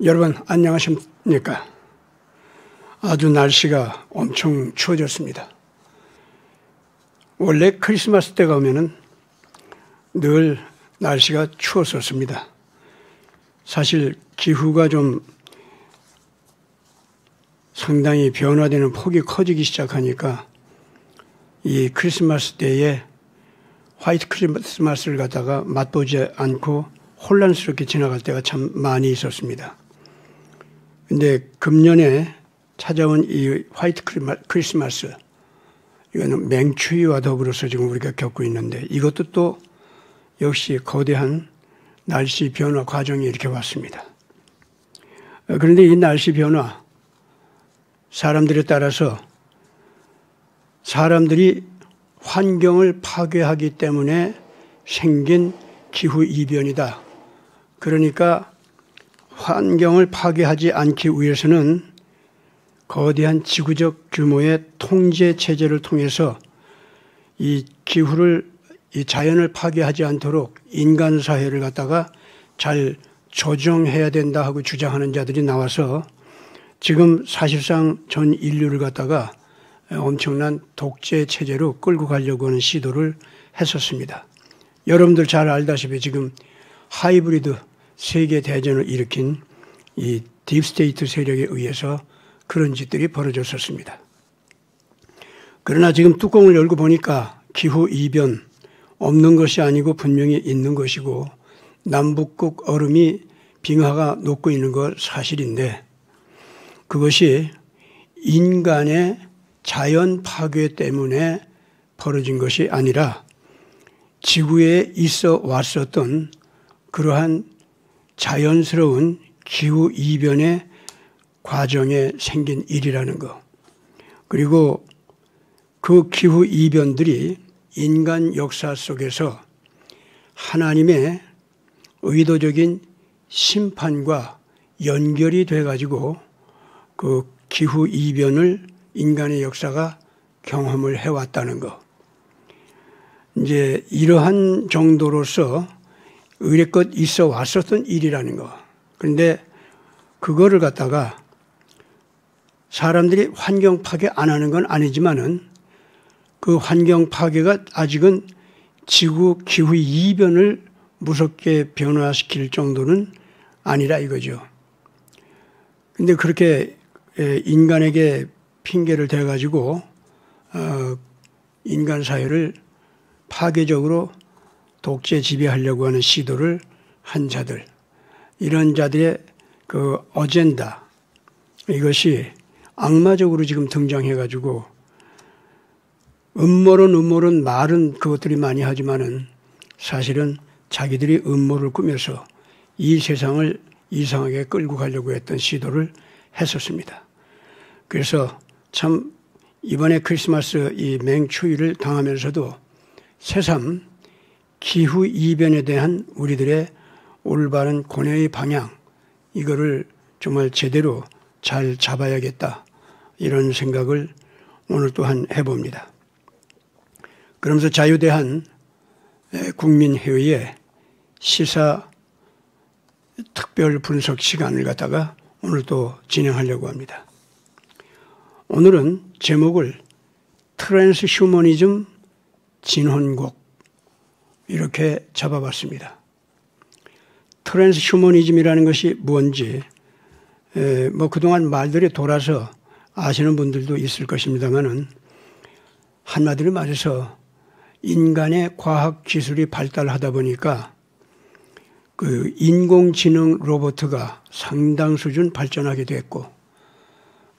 여러분 안녕하십니까? 아주 날씨가 엄청 추워졌습니다. 원래 크리스마스 때가 오면은 늘 날씨가 추웠었습니다. 사실 기후가 좀 상당히 변화되는 폭이 커지기 시작하니까 이 크리스마스 때에 화이트 크리스마스를 갖다가 맛보지 않고 혼란스럽게 지나갈 때가 참 많이 있었습니다. 근데 금년에 찾아온 이 화이트 크리스마스, 이거는 맹추위와 더불어서 지금 우리가 겪고 있는데 이것도 또 역시 거대한 날씨 변화 과정이 이렇게 왔습니다. 그런데 이 날씨 변화, 사람들에 따라서 사람들이 환경을 파괴하기 때문에 생긴 기후이변이다. 그러니까 환경을 파괴하지 않기 위해서는 거대한 지구적 규모의 통제 체제를 통해서 이 기후를, 이 자연을 파괴하지 않도록 인간 사회를 갖다가 잘 조정해야 된다 하고 주장하는 자들이 나와서 지금 사실상 전 인류를 갖다가 엄청난 독재 체제로 끌고 가려고 하는 시도를 했었습니다. 여러분들 잘 알다시피 지금 하이브리드 세계 대전을 일으킨 이 딥스테이트 세력에 의해서 그런 짓들이 벌어졌었습니다. 그러나 지금 뚜껑을 열고 보니까 기후 이변 없는 것이 아니고 분명히 있는 것이고 남북극 얼음이 빙하가 녹고 있는 것 사실인데 그것이 인간의 자연 파괴 때문에 벌어진 것이 아니라 지구에 있어 왔었던 그러한 자연스러운 기후 이변의 과정에 생긴 일이라는 것. 그리고 그 기후 이변들이 인간 역사 속에서 하나님의 의도적인 심판과 연결이 돼가지고 그 기후 이변을 인간의 역사가 경험을 해왔다는 것. 이제 이러한 정도로서 의례껏 있어 왔었던 일이라는 거. 그런데 그거를 갖다가 사람들이 환경 파괴 안 하는 건 아니지만은 그 환경 파괴가 아직은 지구 기후 이변을 무섭게 변화시킬 정도는 아니라 이거죠. 근데 그렇게 인간에게 핑계를 대가지고 인간 사회를 파괴적으로 독재 지배하려고 하는 시도를 한 자들, 이런 자들의 그 어젠다, 이것이 악마적으로 지금 등장해가지고 음모론 말은 그것들이 많이 하지만은 사실은 자기들이 음모를 꾸며서 이 세상을 이상하게 끌고 가려고 했던 시도를 했었습니다. 그래서 참 이번에 크리스마스 이 맹추위를 당하면서도 새삼 기후 이변에 대한 우리들의 올바른 고뇌의 방향, 이거를 정말 제대로 잘 잡아야겠다, 이런 생각을 오늘 또한 해봅니다. 그러면서 자유대한 국민회의의 시사 특별 분석 시간을 갖다가 오늘 또 진행하려고 합니다. 오늘은 제목을 트랜스휴머니즘 진혼곡, 이렇게 잡아봤습니다. 트랜스휴머니즘이라는 것이 뭔지 뭐 그동안 말들이 돌아서 아시는 분들도 있을 것입니다만은 한마디로 말해서 인간의 과학 기술이 발달하다 보니까 그 인공지능 로봇가 상당 수준 발전하게 됐고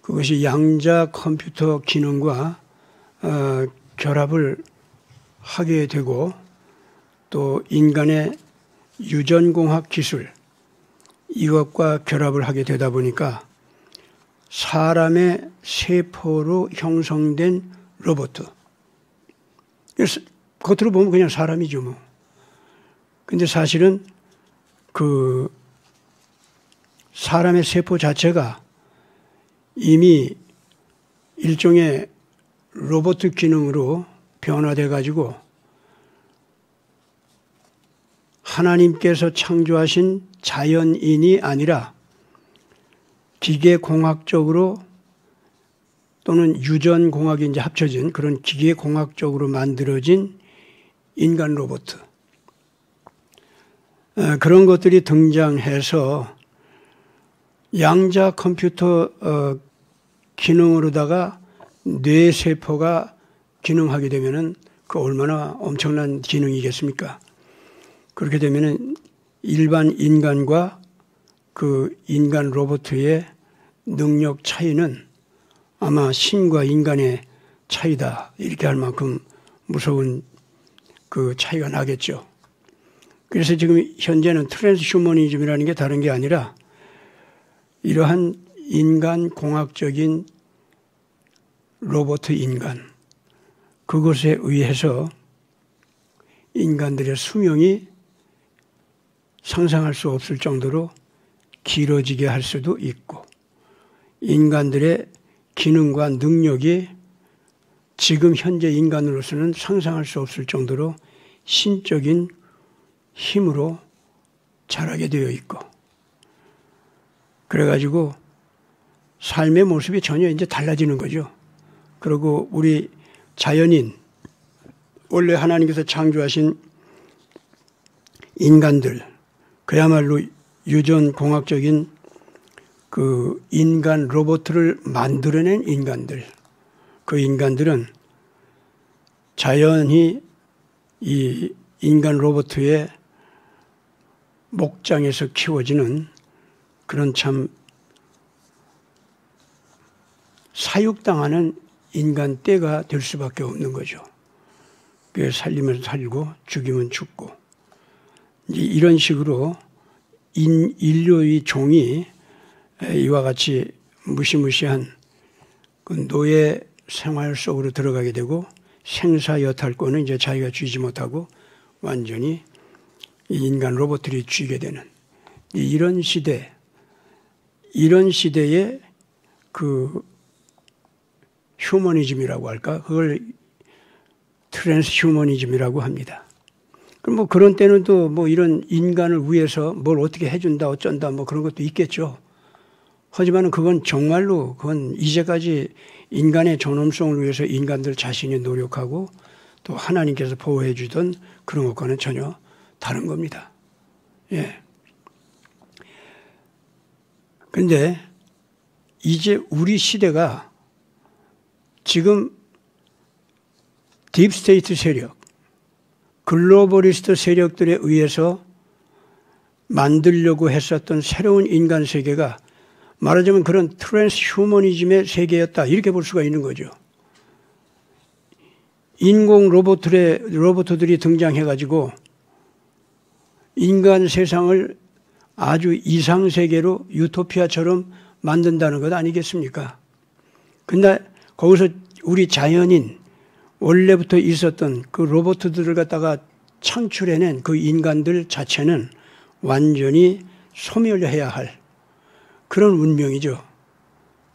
그것이 양자 컴퓨터 기능과 결합을 하게 되고 또 인간의 유전공학 기술, 이것과 결합을 하게 되다 보니까 사람의 세포로 형성된 로봇. 그래서 겉으로 보면 그냥 사람이죠, 뭐. 근데 사실은 그 사람의 세포 자체가 이미 일종의 로봇 기능으로 변화돼 가지고 하나님께서 창조하신 자연인이 아니라 기계공학적으로 또는 유전공학이 이제 합쳐진 그런 기계공학적으로 만들어진 인간 로봇. 그런 것들이 등장해서 양자 컴퓨터 기능으로다가 뇌세포가 기능하게 되면은 그 얼마나 엄청난 기능이겠습니까? 그렇게 되면은 일반 인간과 그 인간 로봇의 능력 차이는 아마 신과 인간의 차이다. 이렇게 할 만큼 무서운 그 차이가 나겠죠. 그래서 지금 현재는 트랜스휴머니즘이라는 게 다른 게 아니라 이러한 인간 공학적인 로봇 인간, 그것에 의해서 인간들의 수명이 상상할 수 없을 정도로 길어지게 할 수도 있고, 인간들의 기능과 능력이 지금 현재 인간으로서는 상상할 수 없을 정도로 신적인 힘으로 자라게 되어 있고, 그래가지고 삶의 모습이 전혀 이제 달라지는 거죠. 그리고 우리 자연인, 원래 하나님께서 창조하신 인간들, 그야말로 유전공학적인 그 인간 로봇을 만들어낸 인간들, 그 인간들은 자연히 이 인간 로봇의 목장에서 키워지는 그런 참 사육당하는 인간 떼가 될 수밖에 없는 거죠. 그 살리면 살고 죽이면 죽고, 이제 이런 식으로 인류의 종이 이와 같이 무시무시한 그 노예 생활 속으로 들어가게 되고, 생사 여탈권은 이제 자기가 쥐지 못하고 완전히 인간 로봇들이 쥐게 되는 이런 시대, 이런 시대에 그 휴머니즘이라고 할까? 그걸 트랜스휴머니즘이라고 합니다. 그럼 뭐 그런 때는 또 뭐 이런 인간을 위해서 뭘 어떻게 해준다, 어쩐다, 뭐 그런 것도 있겠죠. 하지만 그건 정말로 그건 이제까지 인간의 존엄성을 위해서 인간들 자신이 노력하고 또 하나님께서 보호해 주던 그런 것과는 전혀 다른 겁니다. 예. 근데 이제 우리 시대가 지금 딥스테이트 세력, 글로벌리스트 세력들에 의해서 만들려고 했었던 새로운 인간 세계가 말하자면 그런 트랜스휴머니즘의 세계였다, 이렇게 볼 수가 있는 거죠. 인공 로봇들이 등장해가지고 인간 세상을 아주 이상세계로 유토피아처럼 만든다는 것 아니겠습니까? 근데 거기서 우리 자연인, 원래부터 있었던 그 로봇들을 갖다가 창출해낸 그 인간들 자체는 완전히 소멸해야 할 그런 운명이죠.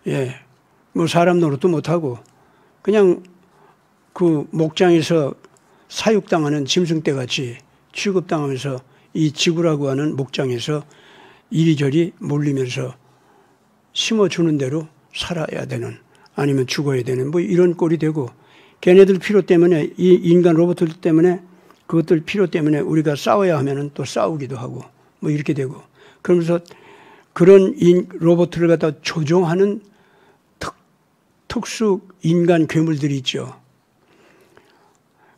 예. 뭐 사람 노릇도 못하고 그냥 그 목장에서 사육당하는 짐승떼 같이 취급당하면서 이 지구라고 하는 목장에서 이리저리 몰리면서 심어주는 대로 살아야 되는, 아니면 죽어야 되는 뭐 이런 꼴이 되고, 걔네들 필요 때문에, 이 인간 로봇들 때문에, 그것들 필요 때문에 우리가 싸워야 하면은 또 싸우기도 하고 뭐 이렇게 되고, 그러면서 그런 로봇을 갖다 조종하는 특수 인간 괴물들이 있죠.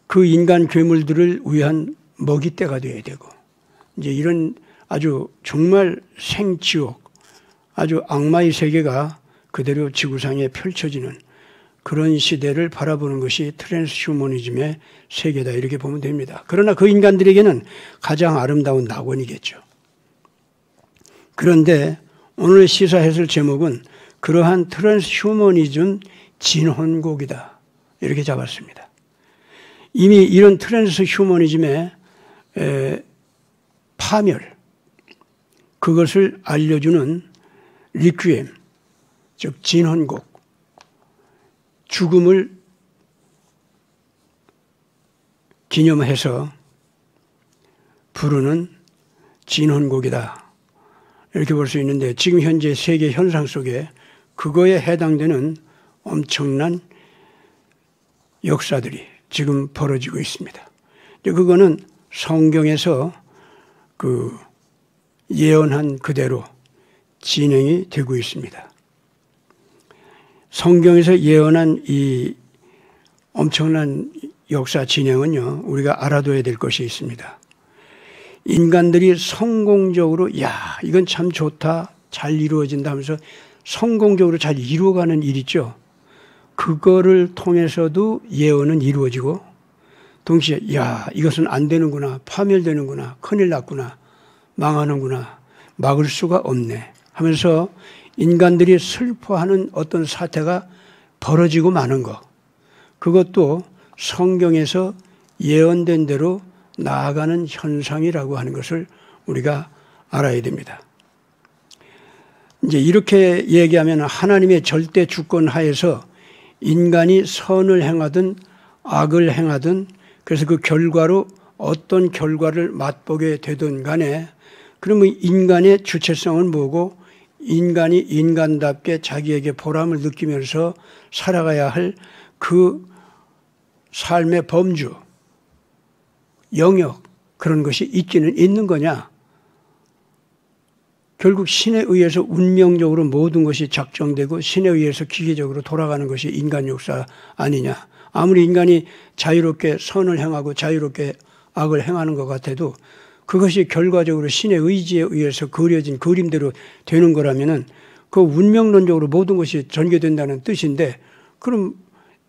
그 인간 괴물들을 위한 먹이떼가 되어야 되고, 이제 이런 아주 정말 생지옥, 아주 악마의 세계가 그대로 지구상에 펼쳐지는 그런 시대를 바라보는 것이 트랜스휴머니즘의 세계다, 이렇게 보면 됩니다. 그러나 그 인간들에게는 가장 아름다운 낙원이겠죠. 그런데 오늘 시사해설 제목은 그러한 트랜스휴머니즘 진혼곡이다, 이렇게 잡았습니다. 이미 이런 트랜스휴머니즘의 파멸, 그것을 알려주는 리퀴엠, 즉 진혼곡, 죽음을 기념해서 부르는 진혼곡이다 이렇게 볼 수 있는데 지금 현재 세계 현상 속에 그거에 해당되는 엄청난 역사들이 지금 벌어지고 있습니다. 그거는 성경에서 그 예언한 그대로 진행이 되고 있습니다. 성경에서 예언한 이 엄청난 역사 진행은요, 우리가 알아둬야 될 것이 있습니다. 인간들이 성공적으로 야, 이건 참 좋다, 잘 이루어진다 하면서 성공적으로 잘 이루어가는 일 있죠. 그거를 통해서도 예언은 이루어지고 동시에 야, 이것은 안 되는구나, 파멸되는구나, 큰일 났구나, 망하는구나, 막을 수가 없네 하면서 인간들이 슬퍼하는 어떤 사태가 벌어지고 마는 것, 그것도 성경에서 예언된 대로 나아가는 현상이라고 하는 것을 우리가 알아야 됩니다. 이제 이렇게 얘기하면 하나님의 절대 주권 하에서 인간이 선을 행하든 악을 행하든 그래서 그 결과로 어떤 결과를 맛보게 되든 간에 그러면 인간의 주체성은 뭐고 인간이 인간답게 자기에게 보람을 느끼면서 살아가야 할 그 삶의 범주, 영역 그런 것이 있기는 있는 거냐? 결국 신에 의해서 운명적으로 모든 것이 작정되고 신에 의해서 기계적으로 돌아가는 것이 인간 역사 아니냐? 아무리 인간이 자유롭게 선을 행하고 자유롭게 악을 행하는 것 같아도 그것이 결과적으로 신의 의지에 의해서 그려진 그림대로 되는 거라면은 그 운명론적으로 모든 것이 전개된다는 뜻인데 그럼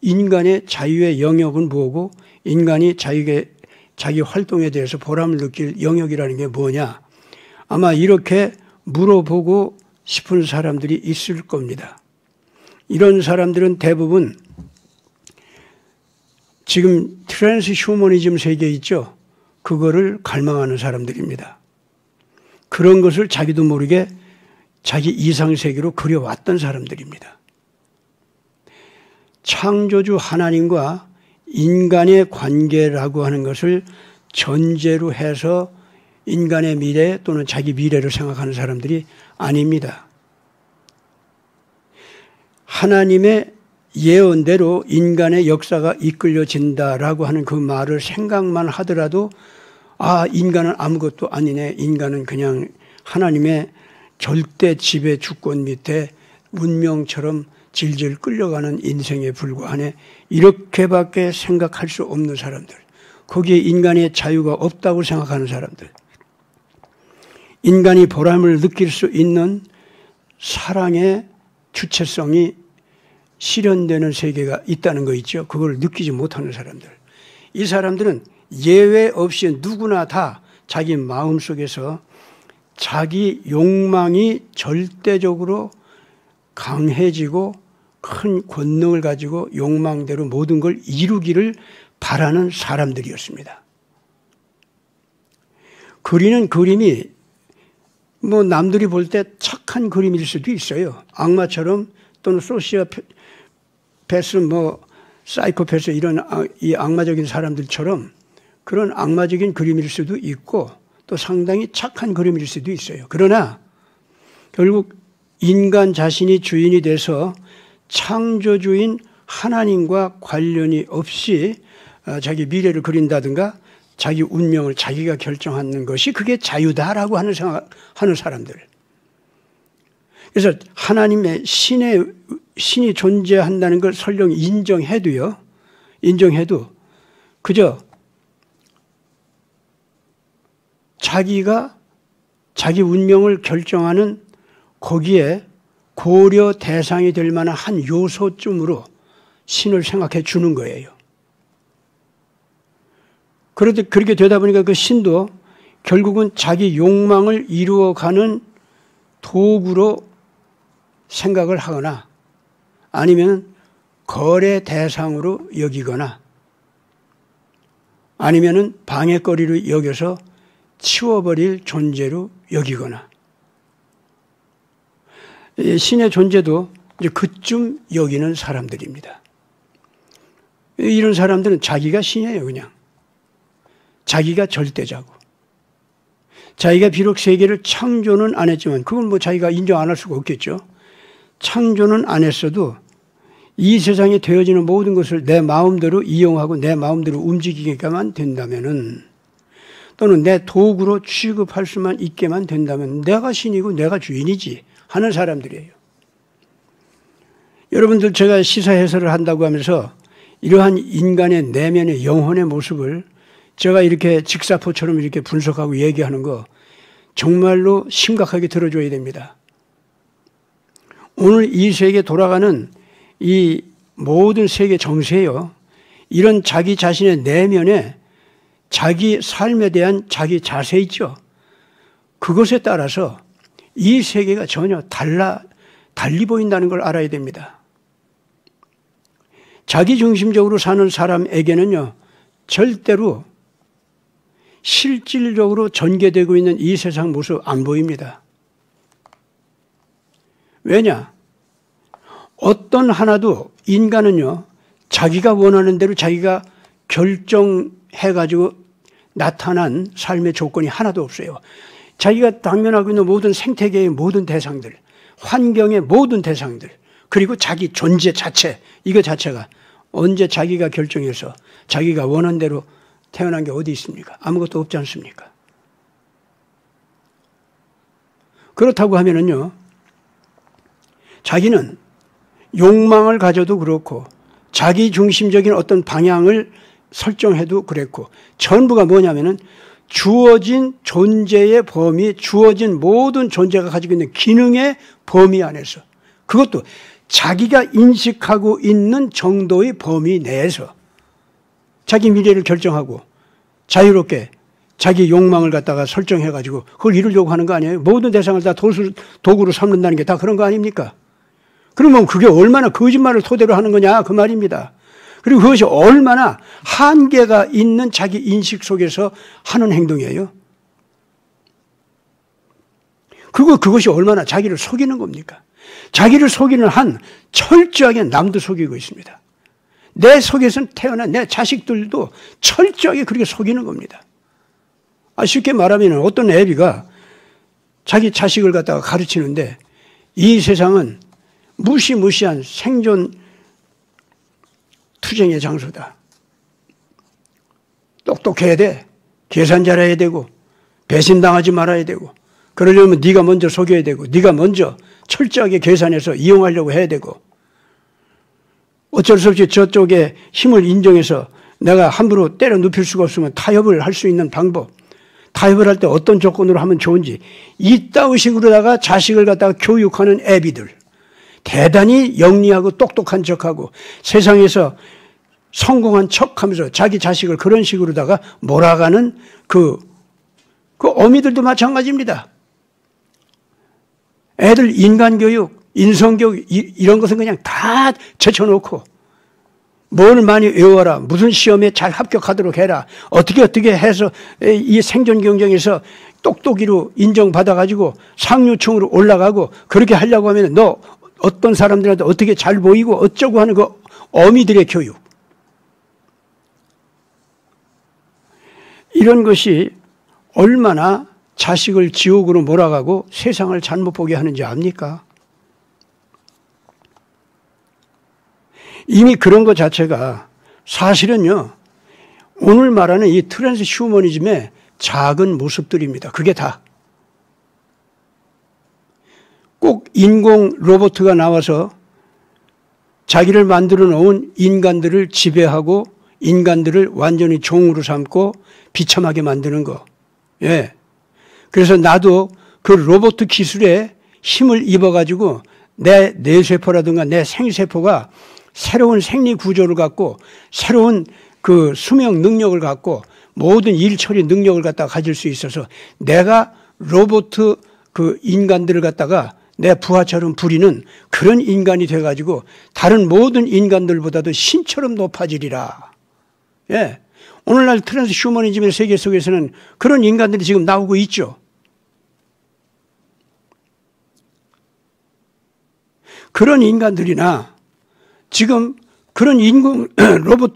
인간의 자유의 영역은 뭐고 인간이 자기 활동에 대해서 보람을 느낄 영역이라는 게 뭐냐? 아마 이렇게 물어보고 싶은 사람들이 있을 겁니다. 이런 사람들은 대부분 지금 트랜스 휴머니즘 세계에 있죠? 그거를 갈망하는 사람들입니다. 그런 것을 자기도 모르게 자기 이상세계로 그려왔던 사람들입니다. 창조주 하나님과 인간의 관계라고 하는 것을 전제로 해서 인간의 미래 또는 자기 미래를 생각하는 사람들이 아닙니다. 하나님의 예언대로 인간의 역사가 이끌려진다라고 하는 그 말을 생각만 하더라도 아, 인간은 아무것도 아니네. 인간은 그냥 하나님의 절대 지배 주권 밑에 운명처럼 질질 끌려가는 인생에 불과하네. 이렇게밖에 생각할 수 없는 사람들. 거기에 인간의 자유가 없다고 생각하는 사람들. 인간이 보람을 느낄 수 있는 사랑의 주체성이 실현되는 세계가 있다는 거 있죠. 그걸 느끼지 못하는 사람들. 이 사람들은 예외 없이 누구나 다 자기 마음속에서 자기 욕망이 절대적으로 강해지고 큰 권능을 가지고 욕망대로 모든 걸 이루기를 바라는 사람들이었습니다. 그리는 그림이 뭐 남들이 볼 때 착한 그림일 수도 있어요. 악마처럼 또는 소시오패스 뭐 사이코패스 이런 이 악마적인 사람들처럼 그런 악마적인 그림일 수도 있고 또 상당히 착한 그림일 수도 있어요. 그러나 결국 인간 자신이 주인이 돼서 창조주인 하나님과 관련이 없이 자기 미래를 그린다든가 자기 운명을 자기가 결정하는 것이 그게 자유다라고 하는 사람들. 그래서 하나님의 신이 존재한다는 걸 설령 인정해도 그저 자기가 자기 운명을 결정하는 거기에 고려 대상이 될 만한 한 요소쯤으로 신을 생각해 주는 거예요. 그렇게 되다 보니까 그 신도 결국은 자기 욕망을 이루어가는 도구로 생각을 하거나 아니면 거래 대상으로 여기거나 아니면 방해거리로 여겨서 치워버릴 존재로 여기거나 신의 존재도 이제 그쯤 여기는 사람들입니다. 이런 사람들은 자기가 신이에요. 그냥 자기가 절대자고 자기가 비록 세계를 창조는 안 했지만 그건 뭐 자기가 인정 안 할 수가 없겠죠. 창조는 안 했어도 이 세상에 되어지는 모든 것을 내 마음대로 이용하고 내 마음대로 움직이게만 된다면은, 또는 내 도구로 취급할 수만 있게만 된다면 내가 신이고 내가 주인이지 하는 사람들이에요. 여러분들, 제가 시사 해설을 한다고 하면서 이러한 인간의 내면의 영혼의 모습을 제가 이렇게 직사포처럼 이렇게 분석하고 얘기하는 거 정말로 심각하게 들어줘야 됩니다. 오늘 이 세계 돌아가는 이 모든 세계 정세요, 이런 자기 자신의 내면에 자기 삶에 대한 자기 자세 있죠. 그것에 따라서 이 세계가 전혀 달리 보인다는 걸 알아야 됩니다. 자기 중심적으로 사는 사람에게는요, 절대로 실질적으로 전개되고 있는 이 세상 모습 안 보입니다. 왜냐? 어떤 하나도 인간은요, 자기가 원하는 대로 자기가 결정해가지고 나타난 삶의 조건이 하나도 없어요. 자기가 당면하고 있는 모든 생태계의 모든 대상들, 환경의 모든 대상들, 그리고 자기 존재 자체, 이거 자체가 언제 자기가 결정해서 자기가 원하는 대로 태어난 게 어디 있습니까? 아무것도 없지 않습니까? 그렇다고 하면은요, 자기는 욕망을 가져도 그렇고 자기 중심적인 어떤 방향을 설정해도 그랬고, 전부가 뭐냐면은 주어진 존재의 범위, 주어진 모든 존재가 가지고 있는 기능의 범위 안에서, 그것도 자기가 인식하고 있는 정도의 범위 내에서 자기 미래를 결정하고 자유롭게 자기 욕망을 갖다가 설정해가지고 그걸 이루려고 하는 거 아니에요? 모든 대상을 다 도구로 삼는다는 게 다 그런 거 아닙니까? 그러면 그게 얼마나 거짓말을 토대로 하는 거냐, 그 말입니다. 그리고 그것이 얼마나 한계가 있는 자기 인식 속에서 하는 행동이에요. 그것이 얼마나 자기를 속이는 겁니까? 자기를 속이는 한 철저하게 남도 속이고 있습니다. 내 속에서는 태어난 내 자식들도 철저하게 그렇게 속이는 겁니다. 쉽게 말하면 어떤 애비가 자기 자식을 갖다가 가르치는데, 이 세상은 무시무시한 생존 투쟁의 장소다. 똑똑해야 돼. 계산 잘해야 되고 배신당하지 말아야 되고, 그러려면 네가 먼저 속여야 되고 네가 먼저 철저하게 계산해서 이용하려고 해야 되고, 어쩔 수 없이 저쪽에 힘을 인정해서 내가 함부로 때려 눕힐 수가 없으면 타협을 할 수 있는 방법, 타협을 할 때 어떤 조건으로 하면 좋은지, 이따위 식으로다가 자식을 갖다가 교육하는 애비들, 대단히 영리하고 똑똑한 척하고 세상에서 성공한 척하면서 자기 자식을 그런 식으로다가 몰아가는 그 어미들도 마찬가지입니다. 애들 인간교육, 인성교육 이런 것은 그냥 다 제쳐놓고 뭘 많이 외워라, 무슨 시험에 잘 합격하도록 해라, 어떻게 해서 이 생존 경쟁에서 똑똑이로 인정받아가지고 상류층으로 올라가고, 그렇게 하려고 하면 너 어떤 사람들한테 어떻게 잘 보이고 어쩌고 하는 그 어미들의 교육, 이런 것이 얼마나 자식을 지옥으로 몰아가고 세상을 잘못 보게 하는지 압니까? 이미 그런 것 자체가 사실은요, 오늘 말하는 이 트랜스 휴머니즘의 작은 모습들입니다. 그게 다. 꼭 인공 로봇가 나와서 자기를 만들어 놓은 인간들을 지배하고 인간들을 완전히 종으로 삼고 비참하게 만드는 거. 예. 그래서 나도 그 로봇 기술에 힘을 입어가지고 내 뇌세포라든가 내 생세포가 새로운 생리 구조를 갖고 새로운 그 수명 능력을 갖고 모든 일 처리 능력을 갖다가 가질 수 있어서 내가 로봇 그 인간들을 갖다가 내 부하처럼 부리는 그런 인간이 돼가지고 다른 모든 인간들보다도 신처럼 높아지리라. 예. 오늘날 트랜스 휴머니즘의 세계 속에서는 그런 인간들이 지금 나오고 있죠. 그런 인간들이나 지금 그런 인공 로봇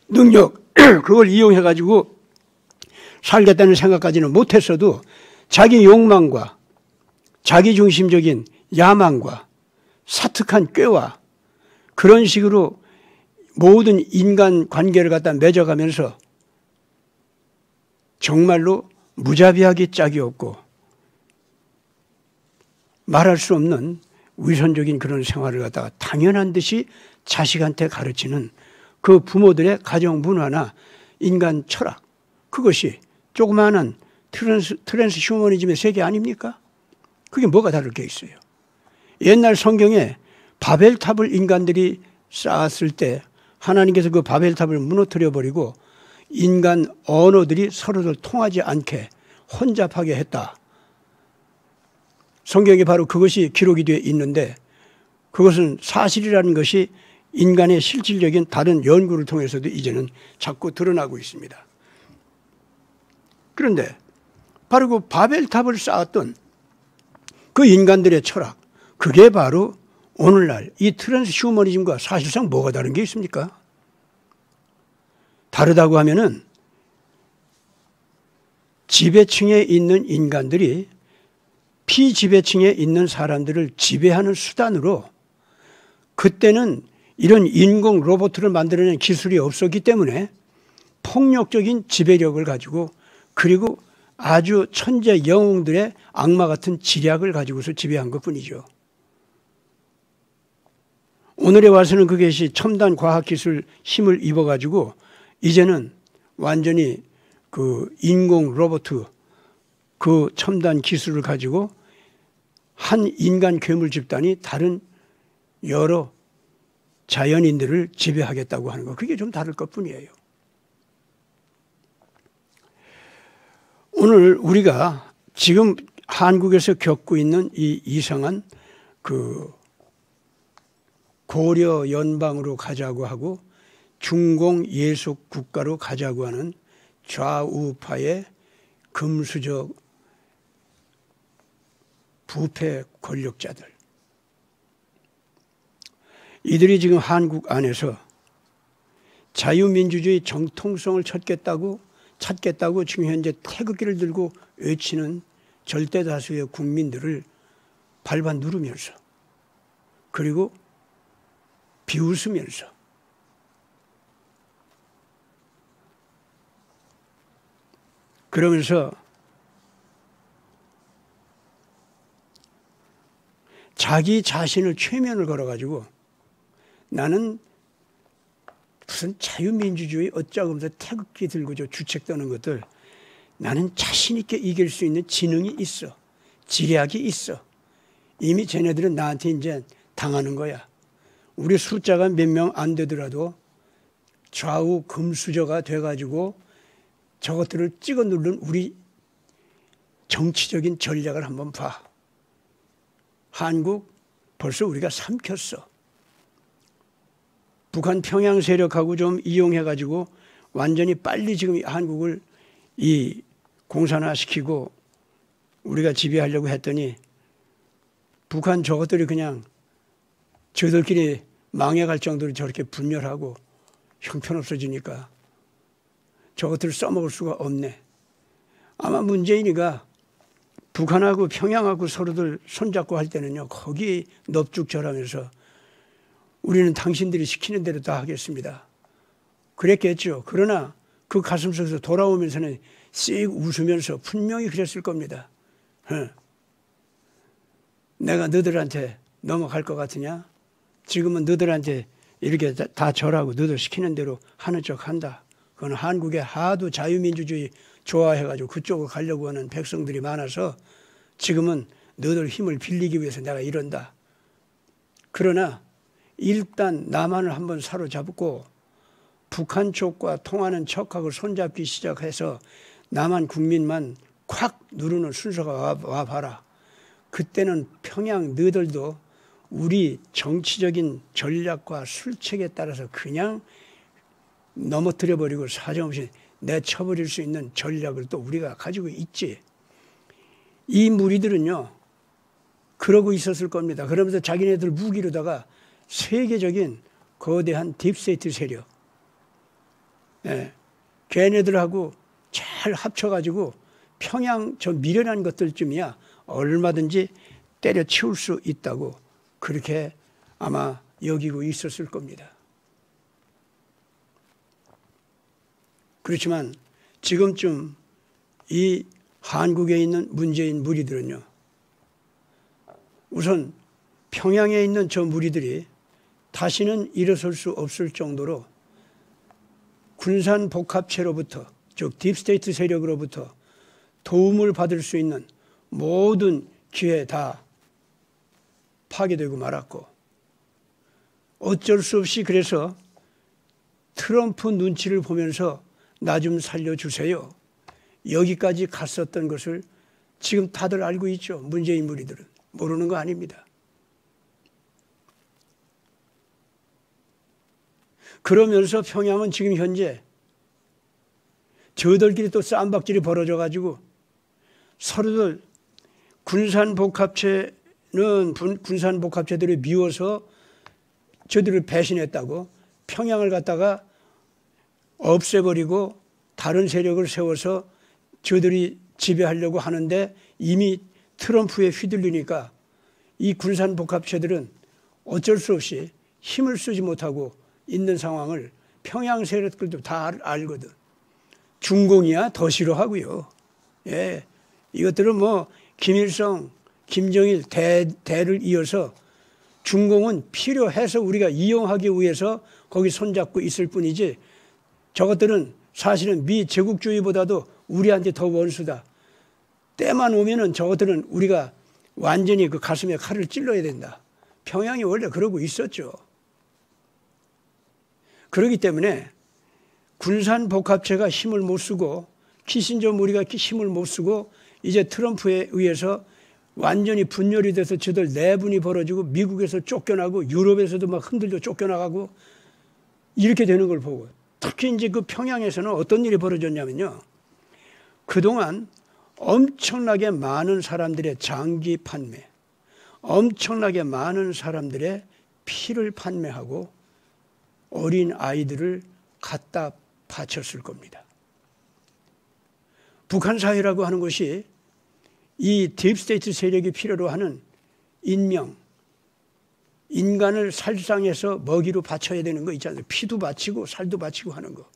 능력 그걸 이용해가지고 살겠다는 생각까지는 못했어도 자기 욕망과 자기 중심적인 야망과 사특한 꾀와 그런 식으로 모든 인간 관계를 갖다 맺어가면서 정말로 무자비하기 짝이 없고 말할 수 없는 위선적인 그런 생활을 갖다가 당연한 듯이 자식한테 가르치는 그 부모들의 가정 문화나 인간 철학, 그것이 조그마한 트랜스 휴머니즘의 세계 아닙니까? 그게 뭐가 다를 게 있어요. 옛날 성경에 바벨탑을 인간들이 쌓았을 때 하나님께서 그 바벨탑을 무너뜨려 버리고 인간 언어들이 서로를 통하지 않게 혼잡하게 했다. 성경에 바로 그것이 기록이 되어 있는데 그것은 사실이라는 것이 인간의 실질적인 다른 연구를 통해서도 이제는 자꾸 드러나고 있습니다. 그런데 바로 그 바벨탑을 쌓았던 그 인간들의 철학, 그게 바로 오늘날 이 트랜스 휴머니즘과 사실상 뭐가 다른 게 있습니까? 다르다고 하면은 지배층에 있는 인간들이 피지배층에 있는 사람들을 지배하는 수단으로, 그때는 이런 인공 로봇을 만들어낸 기술이 없었기 때문에 폭력적인 지배력을 가지고, 그리고 아주 천재 영웅들의 악마 같은 지략을 가지고서 지배한 것뿐이죠. 오늘에 와서는 그것이 첨단 과학기술 힘을 입어가지고 이제는 완전히 그 인공 로봇, 그 첨단 기술을 가지고 한 인간 괴물 집단이 다른 여러 자연인들을 지배하겠다고 하는 것, 그게 좀 다를 것뿐이에요. 오늘 우리가 지금 한국에서 겪고 있는 이 이상한 그 고려 연방으로 가자고 하고 중공 예속 국가로 가자고 하는 좌우파의 금수저 부패 권력자들, 이들이 지금 한국 안에서 자유민주주의 정통성을 찾겠다고 지금 현재 태극기를 들고 외치는 절대 다수의 국민들을 밟아 누르면서, 그리고 비웃으면서 그러면서 자기 자신을 최면을 걸어가지고 나는 무슨 자유민주주의 어쩌면서 태극기 들고 저 주책 떠는 것들, 나는 자신 있게 이길 수 있는 지능이 있어, 지략이 있어. 이미 쟤네들은 나한테 이제 당하는 거야. 우리 숫자가 몇 명 안 되더라도 좌우 금수저가 돼가지고 저것들을 찍어 누른 우리 정치적인 전략을 한번 봐. 한국 벌써 우리가 삼켰어. 북한 평양 세력하고 좀 이용해가지고 완전히 빨리 지금 한국을 이 공산화시키고 우리가 지배하려고 했더니 북한 저것들이 그냥 저들끼리 망해갈 정도로 저렇게 분열하고 형편없어지니까 저것들을 써먹을 수가 없네. 아마 문재인이가 북한하고 평양하고 서로들 손잡고 할 때는요, 거기 넙죽절하면서 우리는 당신들이 시키는 대로 다 하겠습니다. 그랬겠죠. 그러나 그 가슴속에서 돌아오면서는 씩 웃으면서 분명히 그랬을 겁니다. 내가 너들한테 넘어갈 것 같으냐? 지금은 너들한테 이렇게 다 절하고 너들 시키는 대로 하는 척 한다. 그건 한국에 하도 자유민주주의 좋아해가지고 그쪽으로 가려고 하는 백성들이 많아서 지금은 너들 힘을 빌리기 위해서 내가 이런다. 그러나 일단 남한을 한번 사로잡고 북한 쪽과 통하는 척하고 손잡기 시작해서 남한 국민만 콱 누르는 순서가 와봐라. 그때는 평양 너들도 우리 정치적인 전략과 술책에 따라서 그냥 넘어뜨려버리고 사정없이 내쳐버릴 수 있는 전략을 또 우리가 가지고 있지. 이 무리들은요, 그러고 있었을 겁니다. 그러면서 자기네들 무기로다가 세계적인 거대한 딥스테이트 세력, 걔네들하고 잘 합쳐가지고 평양 저 미련한 것들쯤이야 얼마든지 때려치울 수 있다고 그렇게 아마 여기고 있었을 겁니다. 그렇지만 지금쯤 이 한국에 있는 문재인 무리들은요, 우선 평양에 있는 저 무리들이 다시는 일어설 수 없을 정도로 군산 복합체로부터, 즉 딥스테이트 세력으로부터 도움을 받을 수 있는 모든 기회 다 파괴되고 말았고, 어쩔 수 없이 그래서 트럼프 눈치를 보면서 나 좀 살려주세요, 여기까지 갔었던 것을 지금 다들 알고 있죠. 문재인 무리들은 모르는 거 아닙니다. 그러면서 평양은 지금 현재 저들끼리 또 쌈박질이 벌어져 가지고 서로들 군산 복합체들이 미워서 저들을 배신했다고 평양을 갖다가 없애버리고 다른 세력을 세워서 저들이 지배하려고 하는데 이미 트럼프에 휘둘리니까 이 군산 복합체들은 어쩔 수 없이 힘을 쓰지 못하고 있는 상황을 평양 세력들도 다 알거든. 중공이야 더 싫어하고요. 예, 이것들은 뭐 김일성, 김정일 대를 이어서 중공은 필요해서 우리가 이용하기 위해서 거기 손잡고 있을 뿐이지, 저것들은 사실은 미 제국주의보다도 우리한테 더 원수다. 때만 오면은 저것들은 우리가 완전히 그 가슴에 칼을 찔러야 된다. 평양이 원래 그러고 있었죠. 그렇기 때문에 군산 복합체가 힘을 못 쓰고 키신저 무리가 힘을 못 쓰고 이제 트럼프에 의해서 완전히 분열이 돼서 저들 내분이 벌어지고 미국에서 쫓겨나고 유럽에서도 막 흔들려 쫓겨나가고 이렇게 되는 걸 보고, 특히 이제 그 평양에서는 어떤 일이 벌어졌냐면요, 그동안 엄청나게 많은 사람들의 장기 판매, 엄청나게 많은 사람들의 피를 판매하고 어린 아이들을 갖다 바쳤을 겁니다. 북한 사회라고 하는 것이 이 딥스테이트 세력이 필요로 하는 인명, 인간을 살상해서 먹이로 바쳐야 되는 거 있잖아요. 피도 바치고 살도 바치고 하는 거.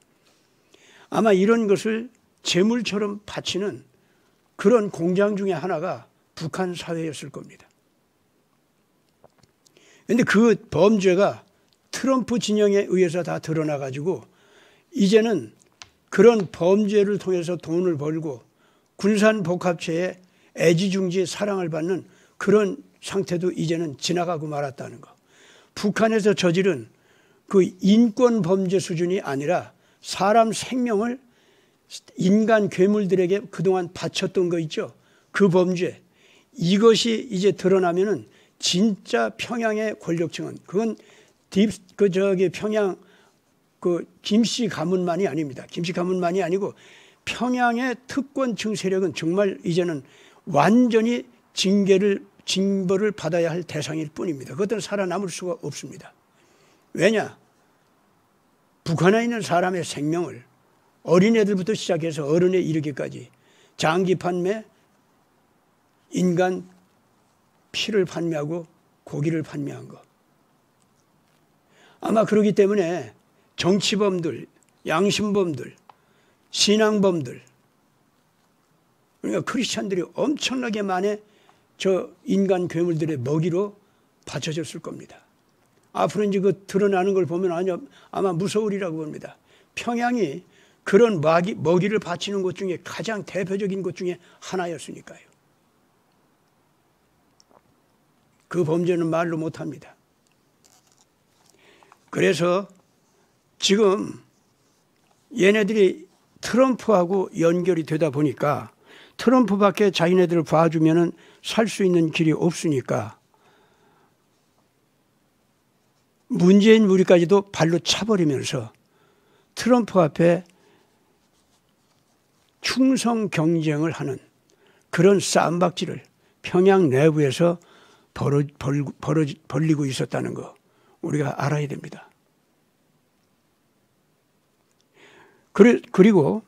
아마 이런 것을 재물처럼 바치는 그런 공장 중에 하나가 북한 사회였을 겁니다. 그런데 그 범죄가 트럼프 진영에 의해서 다 드러나가지고 이제는 그런 범죄를 통해서 돈을 벌고 군산 복합체의 애지중지 사랑을 받는 그런 상태도 이제는 지나가고 말았다는 거. 북한에서 저지른 그 인권 범죄 수준이 아니라 사람 생명을 인간 괴물들에게 그동안 바쳤던 거 있죠. 그 범죄. 이것이 이제 드러나면은 진짜 평양의 권력층은, 그건 평양 김씨 가문만이 아닙니다. 김씨 가문만이 아니고 평양의 특권층 세력은 정말 이제는 완전히 징벌을 받아야 할 대상일 뿐입니다. 그것들은 살아남을 수가 없습니다. 왜냐? 북한에 있는 사람의 생명을 어린애들부터 시작해서 어른에 이르기까지 장기 판매, 인간 피를 판매하고 고기를 판매한 것. 아마 그렇기 때문에 정치범들, 양심범들, 신앙범들, 그러니까 크리스찬들이 엄청나게 많은 저 인간 괴물들의 먹이로 바쳐졌을 겁니다. 앞으로 이제 그 드러나는 걸 보면 아마 무서우리라고 봅니다. 평양이 그런 먹이를 바치는 곳 중에 가장 대표적인 곳 중에 하나였으니까요. 그 범죄는 말로 못합니다. 그래서 지금 얘네들이 트럼프하고 연결이 되다 보니까 트럼프밖에 자기네들을 봐주면은 살 수 있는 길이 없으니까 문재인 무리까지도 발로 차버리면서 트럼프 앞에 충성 경쟁을 하는 그런 쌈박질을 평양 내부에서 벌리고 있었다는 거 우리가 알아야 됩니다. 그리고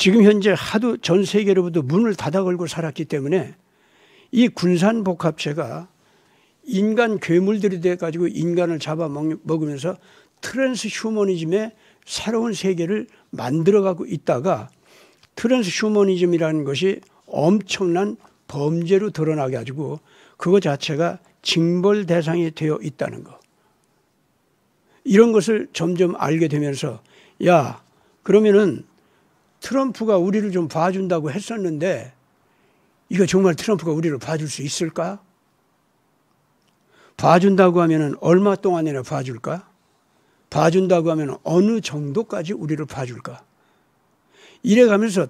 지금 현재 하도 전 세계로부터 문을 닫아 걸고 살았기 때문에 이 군산복합체가 인간 괴물들이 돼가지고 인간을 잡아먹으면서 트랜스 휴머니즘의 새로운 세계를 만들어가고 있다가 트랜스 휴머니즘이라는 것이 엄청난 범죄로 드러나게 가지고 그거 자체가 징벌 대상이 되어 있다는 거. 이런 것을 점점 알게 되면서 야, 그러면은 트럼프가 우리를 좀 봐준다고 했었는데 이거 정말 트럼프가 우리를 봐줄 수 있을까? 봐준다고 하면은 얼마 동안이나 봐줄까? 봐준다고 하면 어느 정도까지 우리를 봐줄까? 이래가면서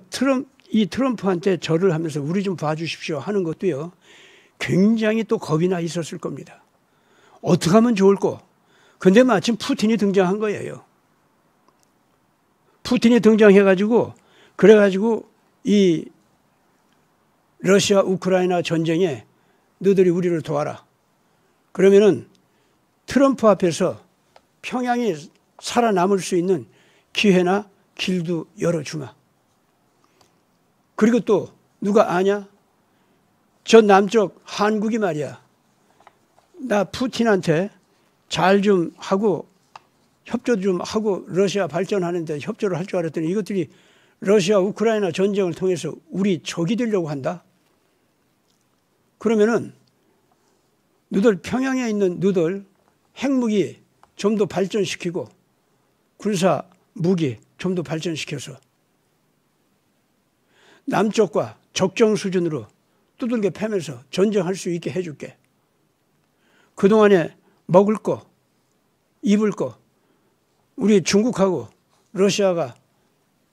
이 트럼프한테 절을 하면서 우리 좀 봐주십시오 하는 것도요, 굉장히 또 겁이 나 있었을 겁니다. 어떻게 하면 좋을까? 근데 마침 푸틴이 등장한 거예요. 푸틴이 등장해가지고, 그래가지고 이 러시아 우크라이나 전쟁에 너희들이 우리를 도와라. 그러면은 트럼프 앞에서 평양이 살아남을 수 있는 기회나 길도 열어주마. 그리고 또 누가 아냐? 저 남쪽 한국이 말이야. 나 푸틴한테 잘 좀 하고 협조 좀 하고 러시아 발전하는데 협조를 할 줄 알았더니 이것들이 러시아 우크라이나 전쟁을 통해서 우리 적이 되려고 한다. 그러면은 너들 평양에 있는 너들 핵무기 좀 더 발전시키고 군사 무기 좀 더 발전시켜서 남쪽과 적정 수준으로 두들겨 패면서 전쟁할 수 있게 해줄게. 그동안에 먹을 거, 입을 거 우리 중국하고 러시아가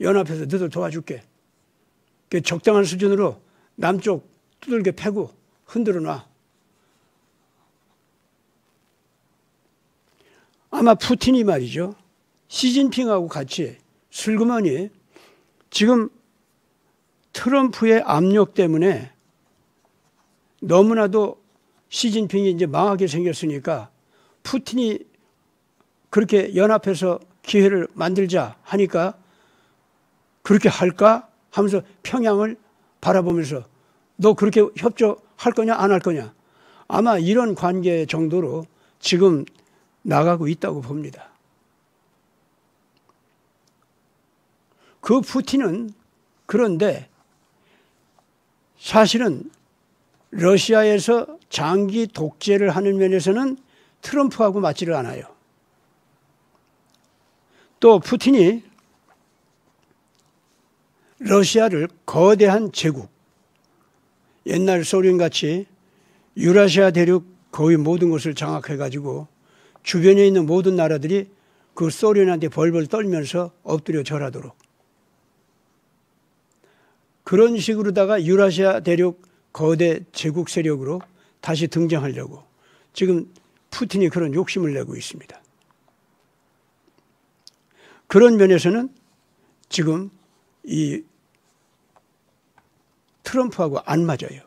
연합해서 너들 도와줄게. 적당한 수준으로 남쪽 두들겨 패고 흔들어 놔. 아마 푸틴이 말이죠. 시진핑하고 같이 슬그머니 지금 트럼프의 압력 때문에 너무나도 시진핑이 이제 망하게 생겼으니까 푸틴이 그렇게 연합해서 기회를 만들자 하니까 그렇게 할까 하면서 평양을 바라보면서 너 그렇게 협조할 거냐 안 할 거냐 아마 이런 관계 정도로 지금 나가고 있다고 봅니다. 그 푸틴은 그런데 사실은 러시아에서 장기 독재를 하는 면에서는 트럼프하고 맞지를 않아요. 또 푸틴이 러시아를 거대한 제국, 옛날 소련같이 유라시아 대륙 거의 모든 것을 장악해가지고 주변에 있는 모든 나라들이 그 소련한테 벌벌 떨면서 엎드려 절하도록 그런 식으로다가 유라시아 대륙 거대 제국 세력으로 다시 등장하려고 지금 푸틴이 그런 욕심을 내고 있습니다. 그런 면에서는 지금 이 트럼프하고 안 맞아요.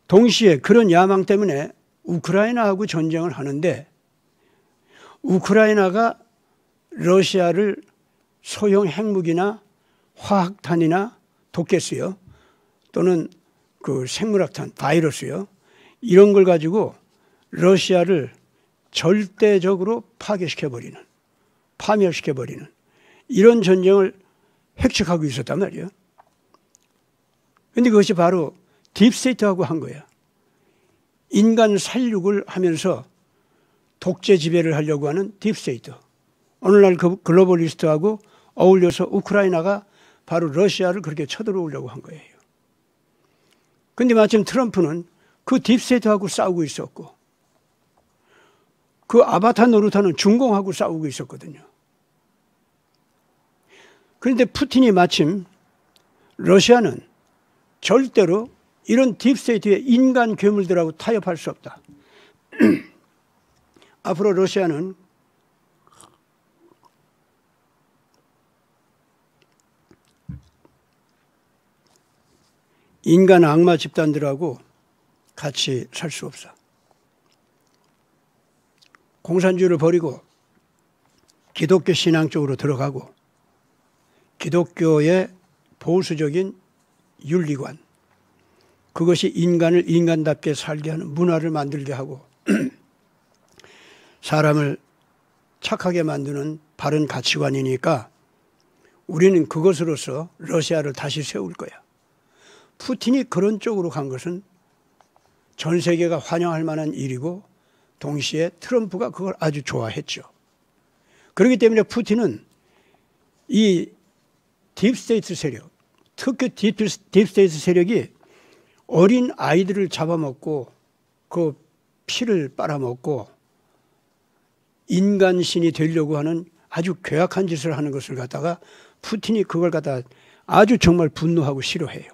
동시에 그런 야망 때문에 우크라이나하고 전쟁을 하는데 우크라이나가 러시아를 소형 핵무기나 화학탄이나 독가스요 또는 그 생물학탄, 바이러스요 이런 걸 가지고 러시아를 절대적으로 파괴시켜버리는, 파멸시켜버리는 이런 전쟁을 획책하고 있었단 말이에요. 그런데 그것이 바로 딥스테이트하고 한 거야. 인간 살육을 하면서 독재 지배를 하려고 하는 딥스테이트. 오늘날 그 글로벌리스트하고 어울려서 우크라이나가 바로 러시아를 그렇게 쳐들어오려고 한 거예요. 그런데 마침 트럼프는 그 딥스테이트하고 싸우고 있었고 그 아바타 노릇하는 중공하고 싸우고 있었거든요. 그런데 푸틴이 마침 러시아는 절대로 이런 딥스테이트의 인간 괴물들하고 타협할 수 없다. 앞으로 러시아는 인간 악마 집단들하고 같이 살 수 없어. 공산주의를 버리고 기독교 신앙 쪽으로 들어가고 기독교의 보수적인 윤리관, 그것이 인간을 인간답게 살게 하는 문화를 만들게 하고 사람을 착하게 만드는 바른 가치관이니까 우리는 그것으로서 러시아를 다시 세울 거야. 푸틴이 그런 쪽으로 간 것은 전 세계가 환영할 만한 일이고 동시에 트럼프가 그걸 아주 좋아했죠. 그렇기 때문에 푸틴은 이 딥스테이트 세력, 특히 딥스테이트 세력이 어린 아이들을 잡아먹고 그 피를 빨아먹고 인간신이 되려고 하는 아주 괴악한 짓을 하는 것을 갖다가 푸틴이 그걸 갖다 아주 정말 분노하고 싫어해요.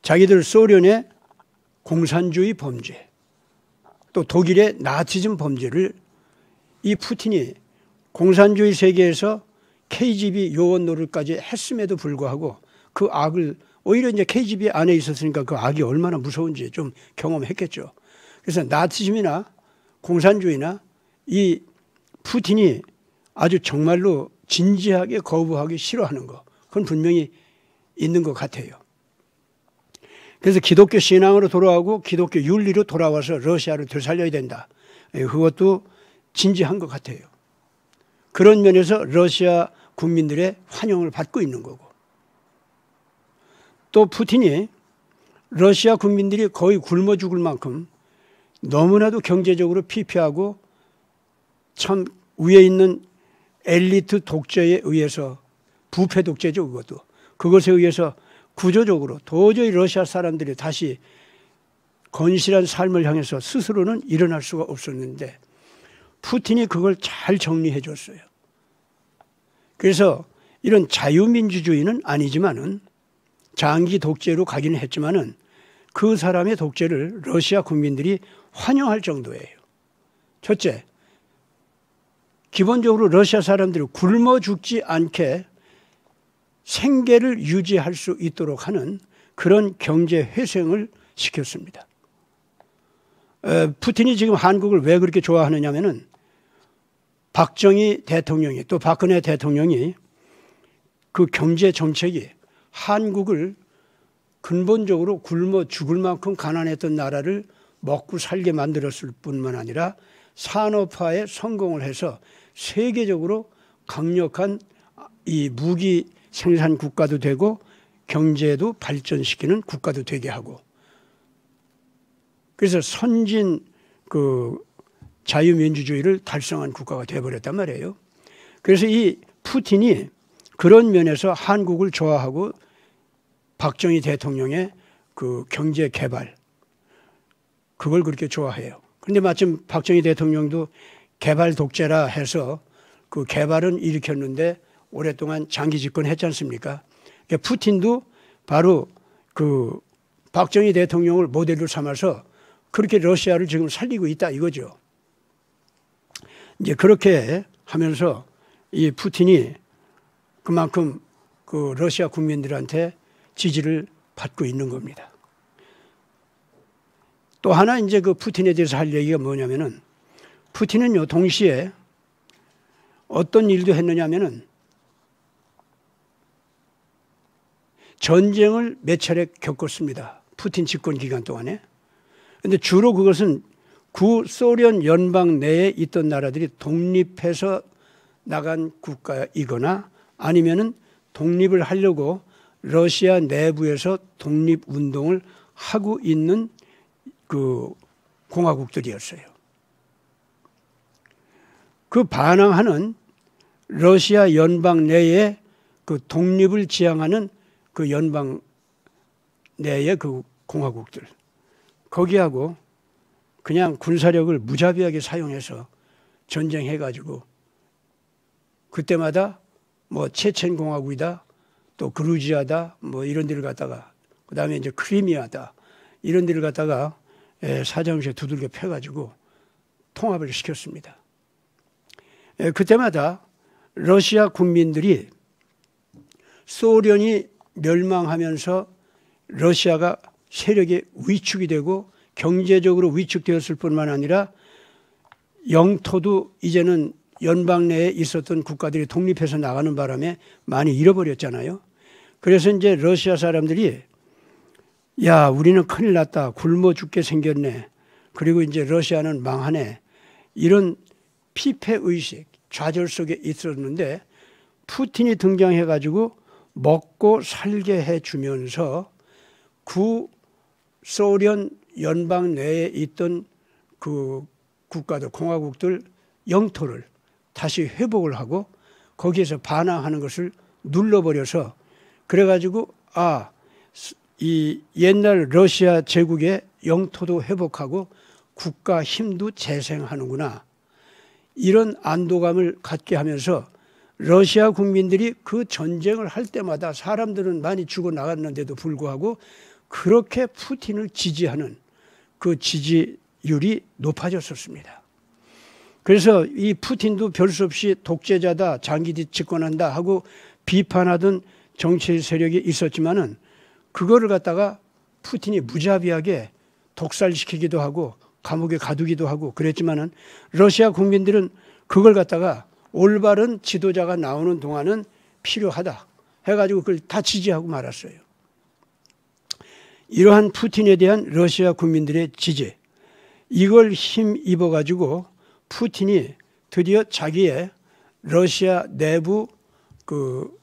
자기들 소련의 공산주의 범죄, 또 독일의 나치즘 범죄를 이 푸틴이 공산주의 세계에서 KGB 요원 노릇까지 했음에도 불구하고 그 악을 오히려 이제 KGB 안에 있었으니까 그 악이 얼마나 무서운지 좀 경험했겠죠. 그래서 나치즘이나 공산주의나 이 푸틴이 아주 정말로 진지하게 거부하기 싫어하는 거, 그건 분명히 있는 것 같아요. 그래서 기독교 신앙으로 돌아오고 기독교 윤리로 돌아와서 러시아를 되살려야 된다. 그것도 진지한 것 같아요. 그런 면에서 러시아 국민들의 환영을 받고 있는 거고, 또 푸틴이 러시아 국민들이 거의 굶어 죽을 만큼 너무나도 경제적으로 피폐하고 참 위에 있는 엘리트 독재에 의해서, 부패 독재죠, 그것에 의해서 구조적으로 도저히 러시아 사람들이 다시 건실한 삶을 향해서 스스로는 일어날 수가 없었는데 푸틴이 그걸 잘 정리해 줬어요. 그래서 이런 자유민주주의는 아니지만은 장기 독재로 가기는 했지만은 그 사람의 독재를 러시아 국민들이 환영할 정도예요. 첫째, 기본적으로 러시아 사람들이 굶어 죽지 않게 생계를 유지할 수 있도록 하는 그런 경제 회생을 시켰습니다. 푸틴이 지금 한국을 왜 그렇게 좋아하느냐면은 박정희 대통령이 또 박근혜 대통령이 그 경제 정책이 한국을 근본적으로 굶어 죽을 만큼 가난했던 나라를 먹고 살게 만들었을 뿐만 아니라 산업화에 성공을 해서 세계적으로 강력한 이 무기 생산 국가도 되고 경제도 발전시키는 국가도 되게 하고, 그래서 선진 그 자유민주주의를 달성한 국가가 되어버렸단 말이에요. 그래서 이 푸틴이 그런 면에서 한국을 좋아하고 박정희 대통령의 그 경제 개발, 그걸 그렇게 좋아해요. 그런데 마침 박정희 대통령도 개발 독재라 해서 그 개발은 일으켰는데 오랫동안 장기 집권했지 않습니까? 그러니까 푸틴도 바로 그 박정희 대통령을 모델로 삼아서 그렇게 러시아를 지금 살리고 있다 이거죠. 이제 그렇게 하면서 이 푸틴이 그만큼 그 러시아 국민들한테 지지를 받고 있는 겁니다. 또 하나 이제 그 푸틴에 대해서 할 얘기가 뭐냐면은 푸틴은요 동시에 어떤 일도 했느냐면은 전쟁을 몇 차례 겪었습니다. 푸틴 집권 기간 동안에. 그런데 주로 그것은 구소련 연방 내에 있던 나라들이 독립해서 나간 국가이거나 아니면은 독립을 하려고 러시아 내부에서 독립운동을 하고 있는 그 공화국들이었어요. 그 반항하는 러시아 연방 내에 그 독립을 지향하는 그 연방 내의 그 공화국들, 거기하고 그냥 군사력을 무자비하게 사용해서 전쟁해가지고 그때마다 뭐 체첸 공화국이다, 또 그루지아다, 뭐 이런 데를 갔다가 그 다음에 이제 크리미아다 이런 데를 갔다가 사정시에 두들겨 펴가지고 통합을 시켰습니다. 그때마다 러시아 국민들이 소련이 멸망하면서 러시아가 세력의 위축이 되고 경제적으로 위축되었을 뿐만 아니라 영토도 이제는 연방 내에 있었던 국가들이 독립해서 나가는 바람에 많이 잃어버렸잖아요. 그래서 이제 러시아 사람들이 야, 우리는 큰일 났다. 굶어 죽게 생겼네. 그리고 이제 러시아는 망하네. 이런 피폐의식, 좌절 속에 있었는데 푸틴이 등장해가지고 먹고 살게 해주면서 구소련 연방 내에 있던 그 국가들, 공화국들 영토를 다시 회복을 하고 거기에서 반항하는 것을 눌러버려서 그래가지고 이 옛날 러시아 제국의 영토도 회복하고 국가 힘도 재생하는구나. 이런 안도감을 갖게 하면서 러시아 국민들이 그 전쟁을 할 때마다 사람들은 많이 죽어나갔는데도 불구하고 그렇게 푸틴을 지지하는 그 지지율이 높아졌었습니다. 그래서 이 푸틴도 별 수 없이 독재자다, 장기 집권한다 하고 비판하던 정치 세력이 있었지만은 그거를 갖다가 푸틴이 무자비하게 독살시키기도 하고 감옥에 가두기도 하고 그랬지만은 러시아 국민들은 그걸 갖다가 올바른 지도자가 나오는 동안은 필요하다 해가지고 그걸 다 지지하고 말았어요. 이러한 푸틴에 대한 러시아 국민들의 지지, 이걸 힘입어가지고 푸틴이 드디어 자기의 러시아 내부 그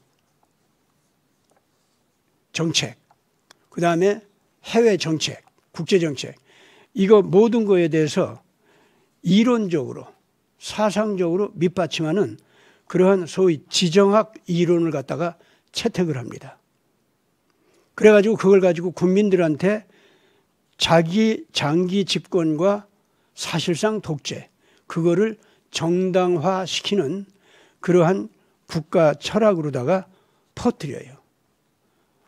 정책, 그 다음에 해외 정책, 국제 정책, 이거 모든 거에 대해서 이론적으로, 사상적으로 밑받침하는 그러한 소위 지정학 이론을 갖다가 채택을 합니다. 그래가지고 그걸 가지고 국민들한테 자기 장기 집권과 사실상 독재, 그거를 정당화시키는 그러한 국가 철학으로다가 퍼뜨려요.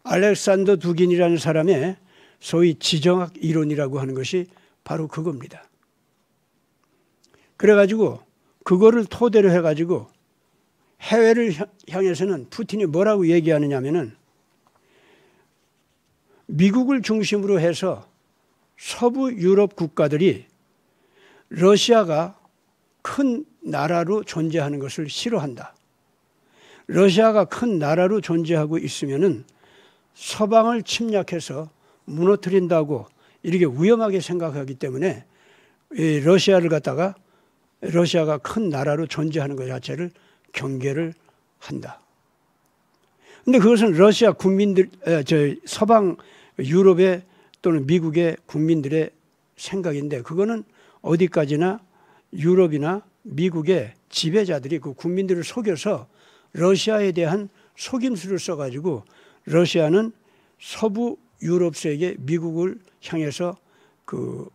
알렉산더 두긴이라는 사람의 소위 지정학 이론이라고 하는 것이 바로 그겁니다. 그래가지고 그거를 토대로 해가지고 해외를 향해서는 푸틴이 뭐라고 얘기하느냐면은 미국을 중심으로 해서 서부 유럽 국가들이 러시아가 큰 나라로 존재하는 것을 싫어한다. 러시아가 큰 나라로 존재하고 있으면은 서방을 침략해서 무너뜨린다고 이렇게 위험하게 생각하기 때문에 러시아를 갖다가 러시아가 큰 나라로 존재하는 것 자체를 경계를 한다. 그런데 그것은 러시아 국민들, 서방 유럽의 또는 미국의 국민들의 생각인데 그거는 어디까지나 유럽이나 미국의 지배자들이 그 국민들을 속여서 러시아에 대한 속임수를 써가지고 러시아는 서부 유럽 세계 미국을 향해서 그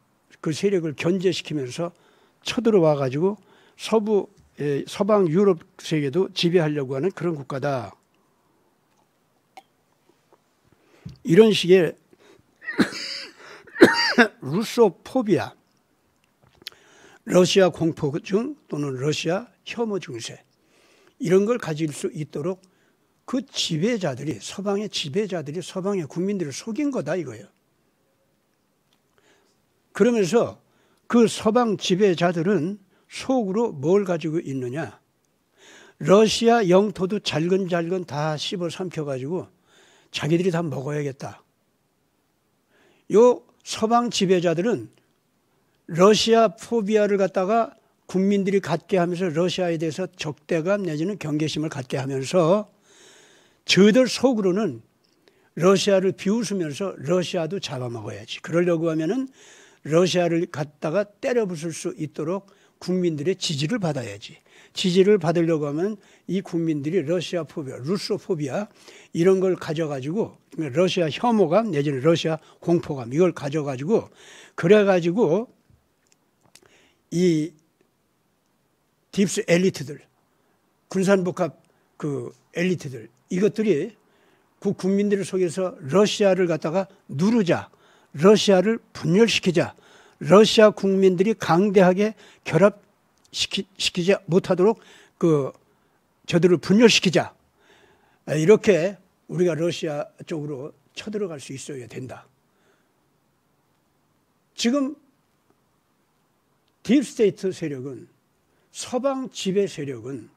세력을 견제시키면서 쳐들어와 가지고 서방 유럽 세계도 지배하려고 하는 그런 국가다. 이런 식의 루소포비아, 러시아 공포증 또는 러시아 혐오 증세, 이런 걸 가질 수 있도록 그 지배자들이, 서방의 지배자들이 서방의 국민들을 속인 거다 이거예요. 그러면서 그 서방 지배자들은 속으로 뭘 가지고 있느냐. 러시아 영토도 잘근잘근 다 씹어 삼켜가지고 자기들이 다 먹어야겠다. 요 서방 지배자들은 러시아 포비아를 갖다가 국민들이 갖게 하면서 러시아에 대해서 적대감 내지는 경계심을 갖게 하면서 저들 속으로는 러시아를 비웃으면서 러시아도 잡아먹어야지. 그러려고 하면은 러시아를 갖다가 때려 부술 수 있도록 국민들의 지지를 받아야지. 지지를 받으려고 하면 이 국민들이 러시아 포비아, 루소포비아 이런 걸 가져가지고 러시아 혐오감 내지는 러시아 공포감 이걸 가져가지고 그래가지고 이 딥스 엘리트들, 군산복합 그 엘리트들 이것들이 그 국민들을 속여서 러시아를 갖다가 누르자, 러시아를 분열시키자, 러시아 국민들이 강대하게 결합시키지 못하도록 저들을 분열시키자. 이렇게 우리가 러시아 쪽으로 쳐들어갈 수 있어야 된다. 지금 딥스테이트 세력은 서방 지배 세력은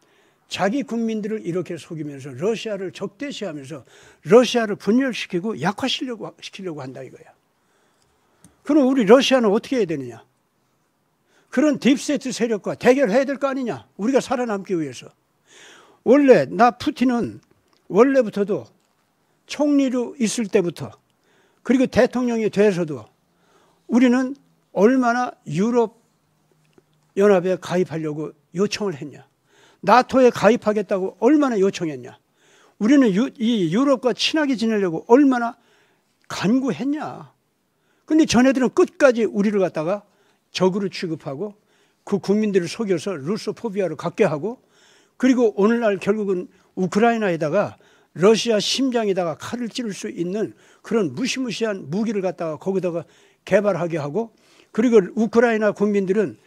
자기 국민들을 이렇게 속이면서 러시아를 적대시하면서 러시아를 분열시키고 약화시키려고 한다 이거야. 그럼 우리 러시아는 어떻게 해야 되느냐? 그런 딥스테이트 세력과 대결해야 될 거 아니냐? 우리가 살아남기 위해서. 원래 푸틴은 원래부터도 총리로 있을 때부터 그리고 대통령이 돼서도 우리는 얼마나 유럽 연합에 가입하려고 요청을 했냐. 나토에 가입하겠다고 얼마나 요청했냐. 우리는 이 유럽과 친하게 지내려고 얼마나 간구했냐. 근데 저네들은 끝까지 우리를 갖다가 적으로 취급하고 그 국민들을 속여서 루소포비아를 갖게 하고 그리고 오늘날 결국은 우크라이나에다가 러시아 심장에다가 칼을 찌를 수 있는 그런 무시무시한 무기를 갖다가 거기다가 개발하게 하고 그리고 우크라이나 국민들은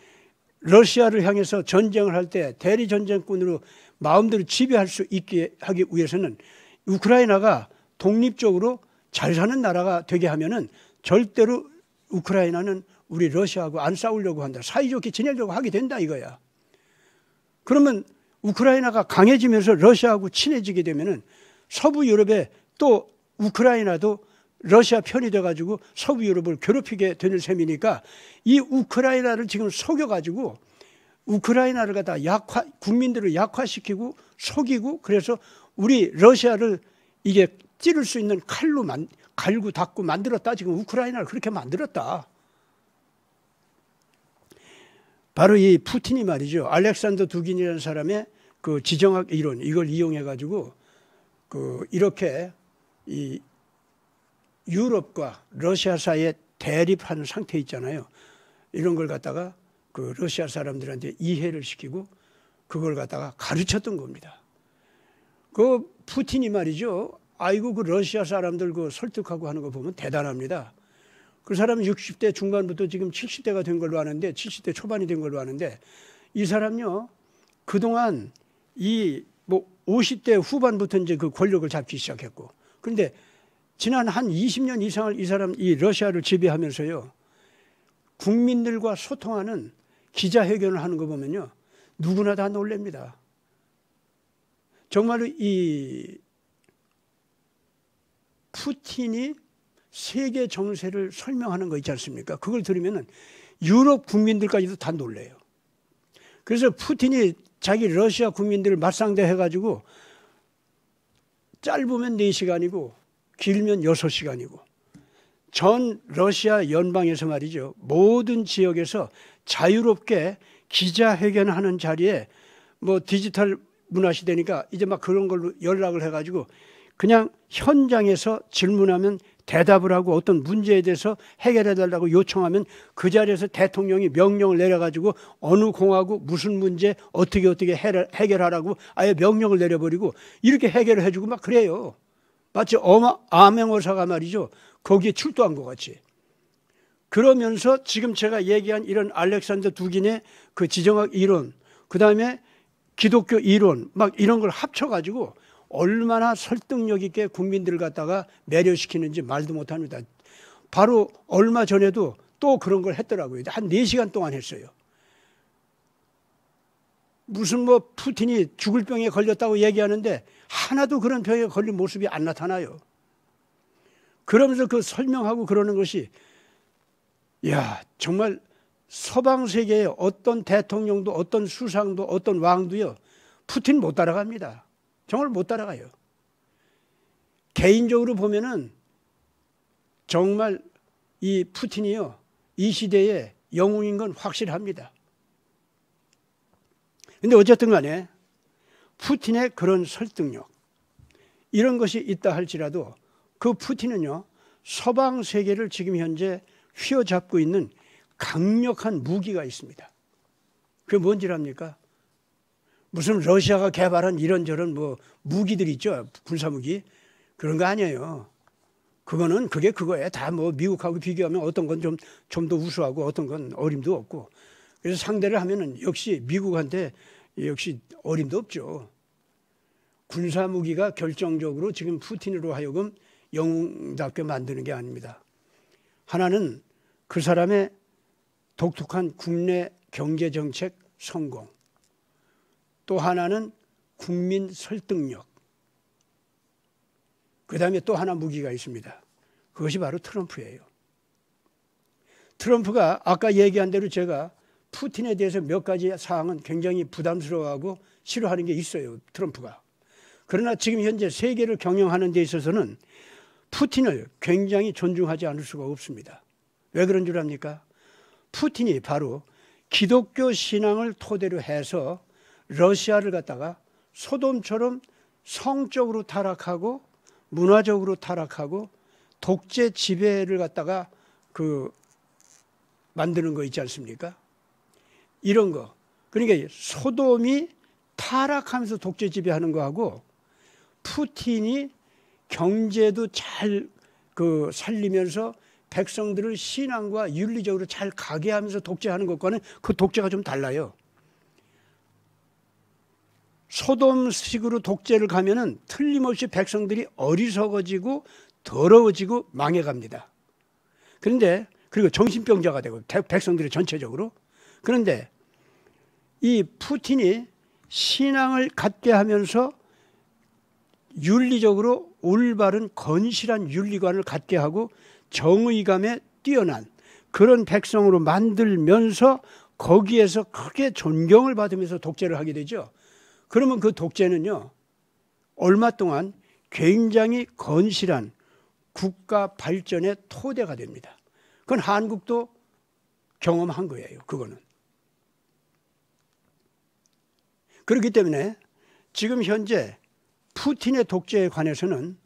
러시아를 향해서 전쟁을 할 때 대리 전쟁꾼으로 마음대로 지배할 수 있게 하기 위해서는 우크라이나가 독립적으로 잘 사는 나라가 되게 하면은 절대로 우크라이나는 우리 러시아하고 안 싸우려고 한다. 사이좋게 지내려고 하게 된다 이거야. 그러면 우크라이나가 강해지면서 러시아하고 친해지게 되면은 서부 유럽에 또 우크라이나도 러시아 편이 돼가지고 서부 유럽을 괴롭히게 되는 셈이니까 이 우크라이나를 지금 속여가지고 우크라이나를 갖다 국민들을 약화시키고 속이고 그래서 우리 러시아를 이게 찌를 수 있는 칼로 갈고 닦고 만들었다. 지금 우크라이나를 그렇게 만들었다. 바로 이 푸틴이 말이죠. 알렉산더 두긴이라는 사람의 그 지정학 이론 이걸 이용해가지고 이렇게 이 유럽과 러시아 사이에 대립하는 상태 있잖아요. 이런 걸 갖다가 그 러시아 사람들한테 이해를 시키고 그걸 갖다가 가르쳤던 겁니다. 그 푸틴이 말이죠. 아이고 그 러시아 사람들 그 설득하고 하는 거 보면 대단합니다. 그 사람은 60대 중반부터 지금 70대가 된 걸로 아는데 70대 초반이 된 걸로 아는데 이 사람요. 그동안 이 뭐 50대 후반부터 이제 그 권력을 잡기 시작했고 그런데 지난 한 20년 이상을 이 사람 이 러시아를 지배하면서요. 국민들과 소통하는 기자회견을 하는 거 보면요. 누구나 다 놀랍니다. 정말로 이 푸틴이 세계 정세를 설명하는 거 있지 않습니까? 그걸 들으면 유럽 국민들까지도 다 놀래요. 그래서 푸틴이 자기 러시아 국민들을 맞상대해가지고 짧으면 4시간이고 길면 6시간이고 전 러시아 연방에서 말이죠. 모든 지역에서 자유롭게 기자회견하는 자리에 뭐 디지털 문화 시대니까 이제 막 그런 걸로 연락을 해가지고 그냥 현장에서 질문하면 대답을 하고 어떤 문제에 대해서 해결해달라고 요청하면 그 자리에서 대통령이 명령을 내려가지고 어느 공화국 무슨 문제 어떻게 해결하라고 아예 명령을 내려버리고 이렇게 해결을 해주고 막 그래요. 마치 암행어사가 말이죠. 거기에 출두한 것 같이. 그러면서 지금 제가 얘기한 이런 알렉산더 두긴의 그 지정학 이론, 그 다음에 기독교 이론, 막 이런 걸 합쳐가지고 얼마나 설득력 있게 국민들을 갖다가 매료시키는지 말도 못합니다. 바로 얼마 전에도 또 그런 걸 했더라고요. 한 4시간 동안 했어요. 무슨 뭐 푸틴이 죽을 병에 걸렸다고 얘기하는데 하나도 그런 병에 걸린 모습이 안 나타나요. 그러면서 그 설명하고 그러는 것이 야 정말 서방 세계의 어떤 대통령도 어떤 수상도 어떤 왕도요. 푸틴 못 따라갑니다. 정말 못 따라가요. 개인적으로 보면은 정말 이 푸틴이요. 이 시대의 영웅인 건 확실합니다. 근데 어쨌든 간에 푸틴의 그런 설득력 이런 것이 있다 할지라도 그 푸틴은요. 서방 세계를 지금 현재 휘어잡고 있는 강력한 무기가 있습니다. 그게 뭔지 압니까? 무슨 러시아가 개발한 이런저런 뭐 무기들 있죠. 군사무기. 그런 거 아니에요. 그게 그거예요. 다 뭐 미국하고 비교하면 어떤 건 좀 더 우수하고 어떤 건 어림도 없고. 그래서 상대를 하면은 역시 미국한테 역시 어림도 없죠. 군사무기가 결정적으로 지금 푸틴으로 하여금 영웅답게 만드는 게 아닙니다. 하나는 그 사람의 독특한 국내 경제정책 성공. 또 하나는 국민 설득력. 그 다음에 또 하나 무기가 있습니다. 그것이 바로 트럼프예요. 트럼프가 아까 얘기한 대로 제가 푸틴에 대해서 몇 가지 사항은 굉장히 부담스러워하고 싫어하는 게 있어요. 트럼프가. 그러나 지금 현재 세계를 경영하는 데 있어서는 푸틴을 굉장히 존중하지 않을 수가 없습니다. 왜 그런 줄 압니까? 푸틴이 바로 기독교 신앙을 토대로 해서 러시아를 갖다가 소돔처럼 성적으로 타락하고 문화적으로 타락하고 독재 지배를 갖다가 만드는 거 있지 않습니까? 이런 거. 그러니까 소돔이 타락하면서 독재 지배하는 거하고 푸틴이 경제도 잘 살리면서 백성들을 신앙과 윤리적으로 잘 가게 하면서 독재하는 것과는 그 독재가 좀 달라요. 소돔식으로 독재를 가면은 틀림없이 백성들이 어리석어지고 더러워지고 망해갑니다. 그런데 그리고 정신병자가 되고 백성들이 전체적으로. 그런데 이 푸틴이 신앙을 갖게 하면서 윤리적으로 올바른 건실한 윤리관을 갖게 하고 정의감에 뛰어난 그런 백성으로 만들면서 거기에서 크게 존경을 받으면서 독재를 하게 되죠. 그러면 그 독재는요, 얼마 동안 굉장히 건실한 국가 발전의 토대가 됩니다. 그건 한국도 경험한 거예요. 그거는. 그렇기 때문에 지금 현재 푸틴의 독재에 관해서는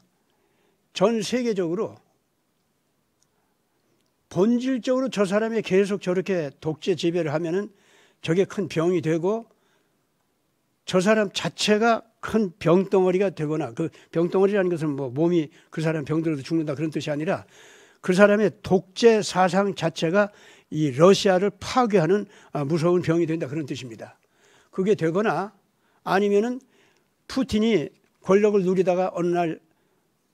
전 세계적으로 본질적으로 저 사람이 계속 저렇게 독재 지배를 하면은 저게 큰 병이 되고 저 사람 자체가 큰 병덩어리가 되거나, 그 병덩어리라는 것은 뭐 몸이 그 사람 병들어서 죽는다 그런 뜻이 아니라 그 사람의 독재 사상 자체가 이 러시아를 파괴하는 무서운 병이 된다 그런 뜻입니다. 그게 되거나 아니면은 푸틴이 권력을 누리다가 어느 날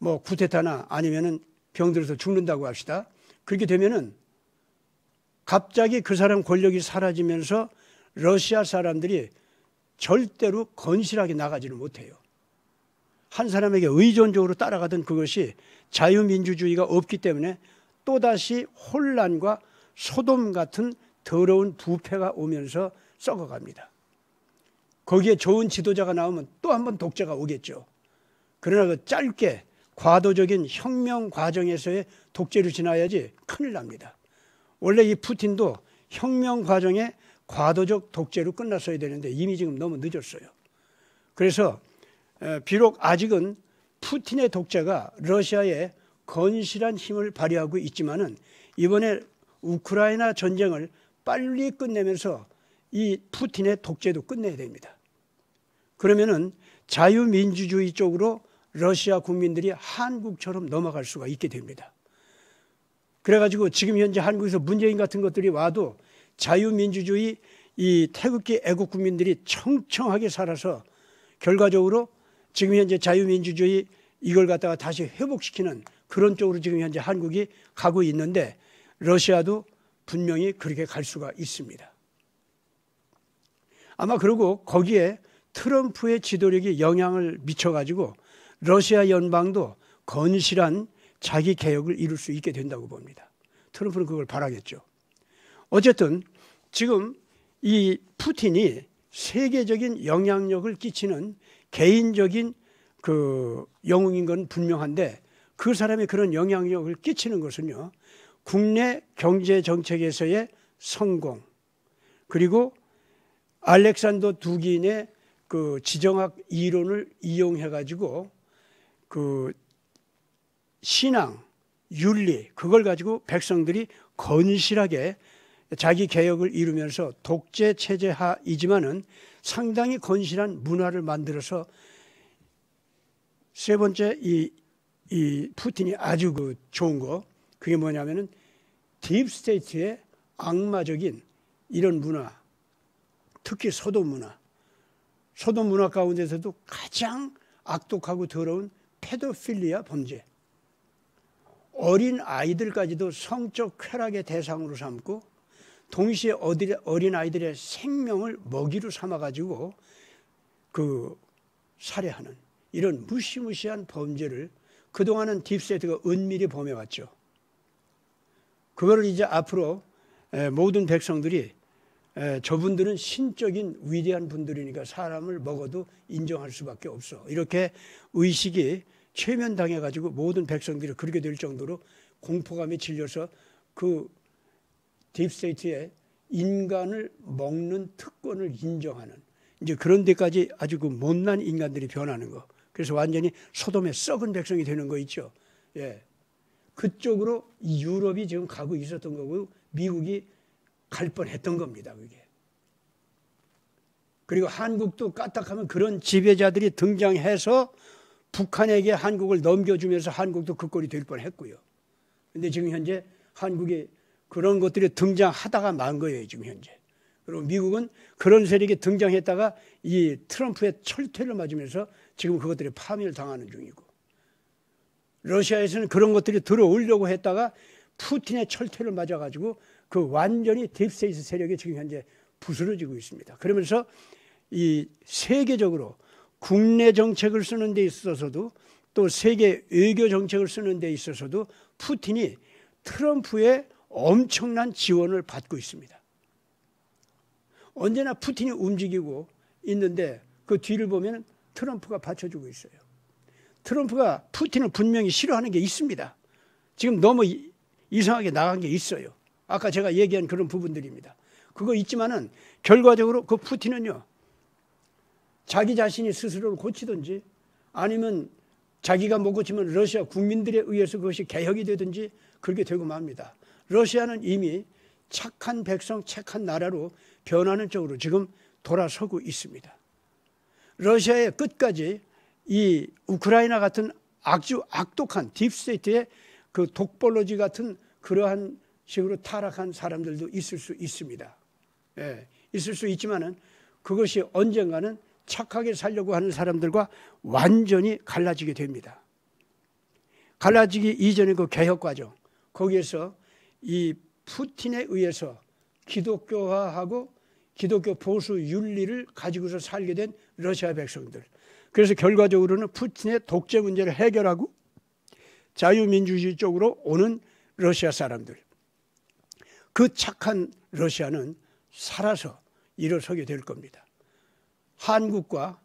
뭐 쿠데타나 아니면은 병들어서 죽는다고 합시다. 그렇게 되면은 갑자기 그 사람 권력이 사라지면서 러시아 사람들이 절대로 건실하게 나가지를 못해요. 한 사람에게 의존적으로 따라가던 그것이 자유민주주의가 없기 때문에 또다시 혼란과 소돔 같은 더러운 부패가 오면서 썩어갑니다. 거기에 좋은 지도자가 나오면 또 한 번 독재가 오겠죠. 그러나 그 짧게 과도적인 혁명 과정에서의 독재를 지나야지 큰일 납니다. 원래 이 푸틴도 혁명 과정에 과도적 독재로 끝났어야 되는데 이미 지금 너무 늦었어요. 그래서 비록 아직은 푸틴의 독재가 러시아에 건실한 힘을 발휘하고 있지만은 이번에 우크라이나 전쟁을 빨리 끝내면서 이 푸틴의 독재도 끝내야 됩니다. 그러면은 자유민주주의 쪽으로 러시아 국민들이 한국처럼 넘어갈 수가 있게 됩니다. 그래가지고 지금 현재 한국에서 문재인 같은 것들이 와도 자유민주주의 이 태극기 애국 국민들이 청청하게 살아서 결과적으로 지금 현재 자유민주주의 이걸 갖다가 다시 회복시키는 그런 쪽으로 지금 현재 한국이 가고 있는데 러시아도 분명히 그렇게 갈 수가 있습니다. 아마 그리고 거기에 트럼프의 지도력이 영향을 미쳐가지고 러시아 연방도 건실한 자기 개혁을 이룰 수 있게 된다고 봅니다. 트럼프는 그걸 바라겠죠. 어쨌든 지금 이 푸틴이 세계적인 영향력을 끼치는 개인적인 그 영웅인 건 분명한데 그 사람이 그런 영향력을 끼치는 것은요, 국내 경제 정책에서의 성공, 그리고 알렉산더 두긴의 그 지정학 이론을 이용해 가지고 그 신앙, 윤리 그걸 가지고 백성들이 건실하게 자기 개혁을 이루면서 독재 체제 하이지만은 상당히 건실한 문화를 만들어서 세 번째 이 푸틴이 아주 그 좋은 거 그게 뭐냐면은 딥스테이트의 악마적인 이런 문화, 특히 소돔 문화 가운데서도 가장 악독하고 더러운 페도필리아 범죄, 어린 아이들까지도 성적 쾌락의 대상으로 삼고 동시에 어린 아이들의 생명을 먹이로 삼아가지고 살해하는 이런 무시무시한 범죄를 그동안은 딥스테이트가 은밀히 범해왔죠. 그거를 이제 앞으로 모든 백성들이 저분들은 신적인 위대한 분들이니까 사람을 먹어도 인정할 수밖에 없어. 이렇게 의식이 최면당해가지고 모든 백성들이 그렇게 될 정도로 공포감에 질려서 그 딥스테이트의 인간을 먹는 특권을 인정하는 이제 그런 데까지 아주 그 못난 인간들이 변하는 거. 그래서 완전히 소돔의 썩은 백성이 되는 거 있죠. 예. 그쪽으로 유럽이 지금 가고 있었던 거고 미국이 갈 뻔했던 겁니다. 그게. 그리고 한국도 까딱하면 그런 지배자들이 등장해서 북한에게 한국을 넘겨주면서 한국도 그 꼴이 될 뻔했고요. 근데 지금 현재 한국이 그런 것들이 등장하다가 만 거예요. 지금 현재. 그리고 미국은 그런 세력이 등장했다가 이 트럼프의 철퇴를 맞으면서 지금 그것들이 파멸 당하는 중이고, 러시아에서는 그런 것들이 들어오려고 했다가 푸틴의 철퇴를 맞아가지고 그 완전히 딥스테이트 세력이 지금 현재 부스러지고 있습니다. 그러면서 이 세계적으로 국내 정책을 쓰는 데 있어서도 또 세계 외교 정책을 쓰는 데 있어서도 푸틴이 트럼프의 엄청난 지원을 받고 있습니다. 언제나 푸틴이 움직이고 있는데 그 뒤를 보면 트럼프가 받쳐주고 있어요. 트럼프가 푸틴을 분명히 싫어하는 게 있습니다. 지금 너무 이상하게 나간 게 있어요. 아까 제가 얘기한 그런 부분들입니다. 그거 있지만은 결과적으로 그 푸틴은요, 자기 자신이 스스로를 고치든지 아니면 자기가 못 고치면 러시아 국민들에 의해서 그것이 개혁이 되든지 그렇게 되고 맙니다. 러시아는 이미 착한 백성, 착한 나라로 변하는 쪽으로 지금 돌아서고 있습니다. 러시아의 끝까지 이 우크라이나 같은 아주 악독한 딥스테이트의 그 독볼로지 같은 그러한 식으로 타락한 사람들도 있을 수 있습니다. 예, 있을 수 있지만은 그것이 언젠가는 착하게 살려고 하는 사람들과 완전히 갈라지게 됩니다. 갈라지기 이전의 그 개혁 과정, 거기에서 이 푸틴에 의해서 기독교화하고 기독교 보수 윤리를 가지고서 살게 된 러시아 백성들. 그래서 결과적으로는 푸틴의 독재 문제를 해결하고 자유민주주의 쪽으로 오는 러시아 사람들. 그 착한 러시아는 살아서 일어서게 될 겁니다. 한국과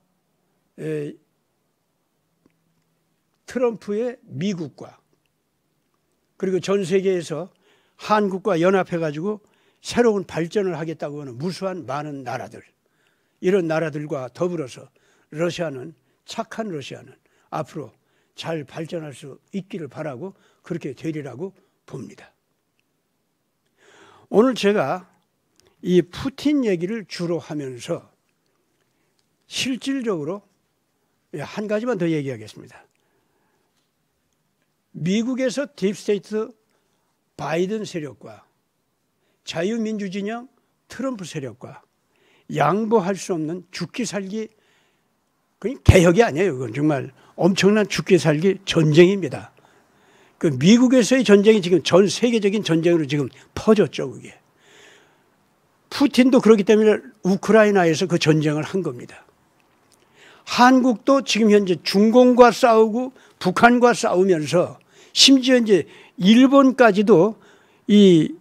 트럼프의 미국과 그리고 전 세계에서 한국과 연합해가지고 새로운 발전을 하겠다고 하는 무수한 많은 나라들, 이런 나라들과 더불어서 러시아는, 착한 러시아는 앞으로 잘 발전할 수 있기를 바라고 그렇게 되리라고 봅니다. 오늘 제가 이 푸틴 얘기를 주로 하면서 실질적으로 한 가지만 더 얘기하겠습니다. 미국에서 딥스테이트 바이든 세력과 자유민주진영 트럼프 세력과 양보할 수 없는 죽기 살기, 그건 개혁이 아니에요. 그건 정말 엄청난 죽기 살기 전쟁입니다. 그 미국에서의 전쟁이 지금 전 세계적인 전쟁으로 지금 퍼졌죠. 그게. 푸틴도 그렇기 때문에 우크라이나에서 그 전쟁을 한 겁니다. 한국도 지금 현재 중공과 싸우고 북한과 싸우면서 심지어 이제 일본까지도 이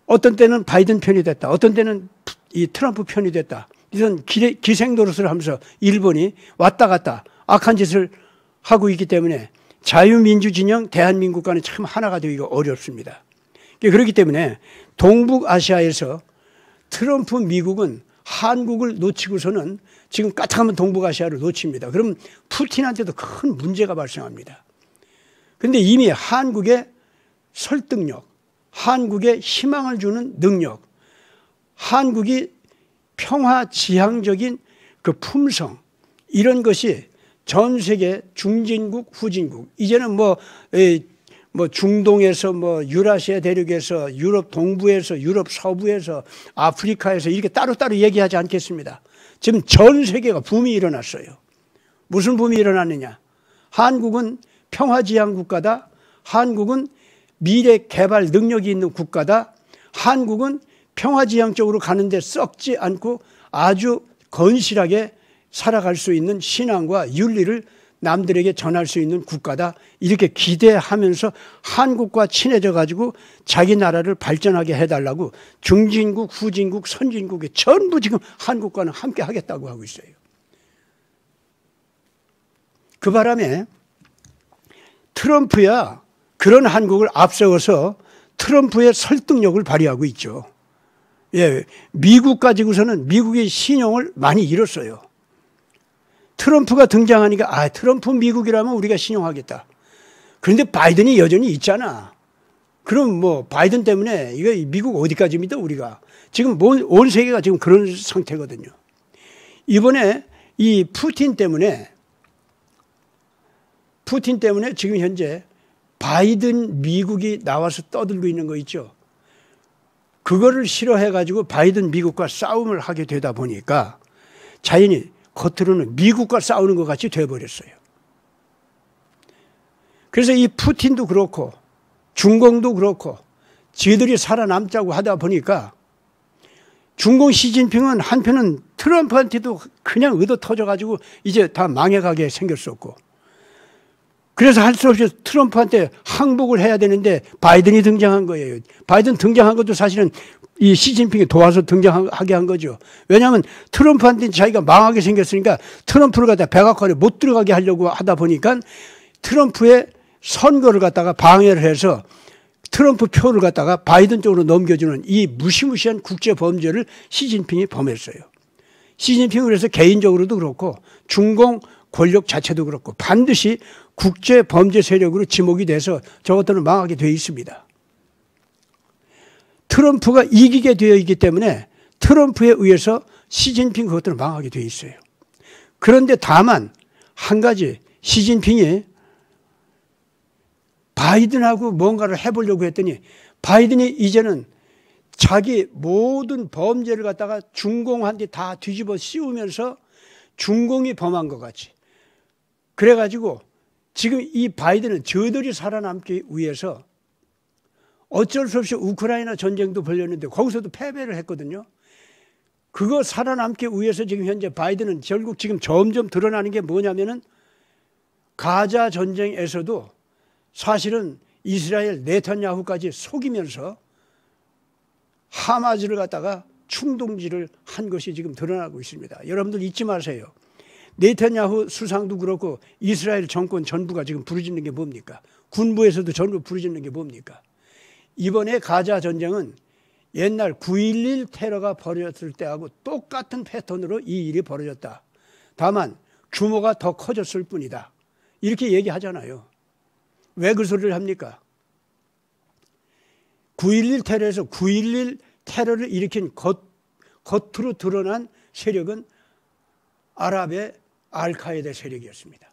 어떤 때는 바이든 편이 됐다, 어떤 때는 이 트럼프 편이 됐다, 이런 기생 노릇을 하면서 일본이 왔다 갔다 악한 짓을 하고 있기 때문에 자유민주 진영 대한민국과는 참 하나가 되기가 어렵습니다. 그렇기 때문에 동북아시아에서 트럼프 미국은 한국을 놓치고서는 지금 까딱하면 동북아시아를 놓칩니다. 그럼 푸틴한테도 큰 문제가 발생합니다. 그런데 이미 한국의 설득력, 한국에 희망을 주는 능력, 한국이 평화지향적인 그 품성, 이런 것이 전 세계 중진국, 후진국, 이제는 뭐 중동에서 유라시아 대륙에서 유럽 동부에서 유럽 서부에서 아프리카에서 이렇게 따로따로 얘기하지 않겠습니다. 지금 전 세계가 붐이 일어났어요. 무슨 붐이 일어났느냐? 한국은 평화지향 국가다. 한국은 미래 개발 능력이 있는 국가다. 한국은 평화지향 쪽으로 가는데 썩지 않고 아주 건실하게 살아갈 수 있는 신앙과 윤리를 남들에게 전할 수 있는 국가다. 이렇게 기대하면서 한국과 친해져 가지고 자기 나라를 발전하게 해달라고 중진국, 후진국, 선진국이 전부 지금 한국과는 함께 하겠다고 하고 있어요. 그 바람에 트럼프야 그런 한국을 앞세워서 트럼프의 설득력을 발휘하고 있죠. 예, 미국 가지고서는 미국의 신용을 많이 잃었어요. 트럼프가 등장하니까 트럼프 미국이라면 우리가 신용하겠다. 그런데 바이든이 여전히 있잖아. 그럼 뭐 바이든 때문에 이거 미국 어디까지 믿어 우리가. 지금 온 세계가 지금 그런 상태거든요. 이번에 이 푸틴 때문에 지금 현재 바이든 미국이 나와서 떠들고 있는 거 있죠. 그거를 싫어해가지고 바이든 미국과 싸움을 하게 되다 보니까 자연히 겉으로는 미국과 싸우는 것 같이 돼버렸어요. 그래서 이 푸틴도 그렇고 중공도 그렇고 지들이 살아남자고 하다 보니까 중공 시진핑은 한편은 트럼프한테도 그냥 의도 터져가지고 이제 다 망해가게 생겼었고, 그래서 할 수 없이 트럼프한테 항복을 해야 되는데 바이든이 등장한 거예요. 바이든 등장한 것도 사실은 이 시진핑이 도와서 등장하게 한 거죠. 왜냐하면 트럼프한테 자기가 망하게 생겼으니까 트럼프를 갖다 백악관에 못 들어가게 하려고 하다 보니까 트럼프의 선거를 갖다가 방해를 해서 트럼프 표를 갖다가 바이든 쪽으로 넘겨주는 이 무시무시한 국제 범죄를 시진핑이 범했어요. 시진핑은 그래서 개인적으로도 그렇고 중공 권력 자체도 그렇고 반드시 국제 범죄 세력으로 지목이 돼서 저것들은 망하게 되어 있습니다. 트럼프가 이기게 되어 있기 때문에 트럼프에 의해서 시진핑 그것들은 망하게 되어 있어요. 그런데 다만 한 가지, 시진핑이 바이든하고 뭔가를 해보려고 했더니 바이든이 이제는 자기 모든 범죄를 갖다가 중공한테 다 뒤집어 씌우면서 중공이 범한 것 같이 그래가지고 지금 이 바이든은 저들이 살아남기 위해서 어쩔 수 없이 우크라이나 전쟁도 벌였는데 거기서도 패배를 했거든요. 그거 살아남기 위해서 지금 현재 바이든은 결국 지금 점점 드러나는 게 뭐냐면은 가자 전쟁에서도 사실은 이스라엘 네탄야후까지 속이면서 하마즈를 갖다가 충동질을 한 것이 지금 드러나고 있습니다. 여러분들 잊지 마세요. 네탄야후 수상도 그렇고 이스라엘 정권 전부가 지금 부르짖는 게 뭡니까? 군부에서도 전부 부르짖는 게 뭡니까? 이번에 가자 전쟁은 옛날 9.11 테러가 벌어졌을 때하고 똑같은 패턴으로 이 일이 벌어졌다. 다만 규모가 더 커졌을 뿐이다. 이렇게 얘기하잖아요. 왜 그 소리를 합니까? 9.11 테러에서 9.11 테러를 일으킨 겉으로 드러난 세력은 아랍의 알카에다 세력이었습니다.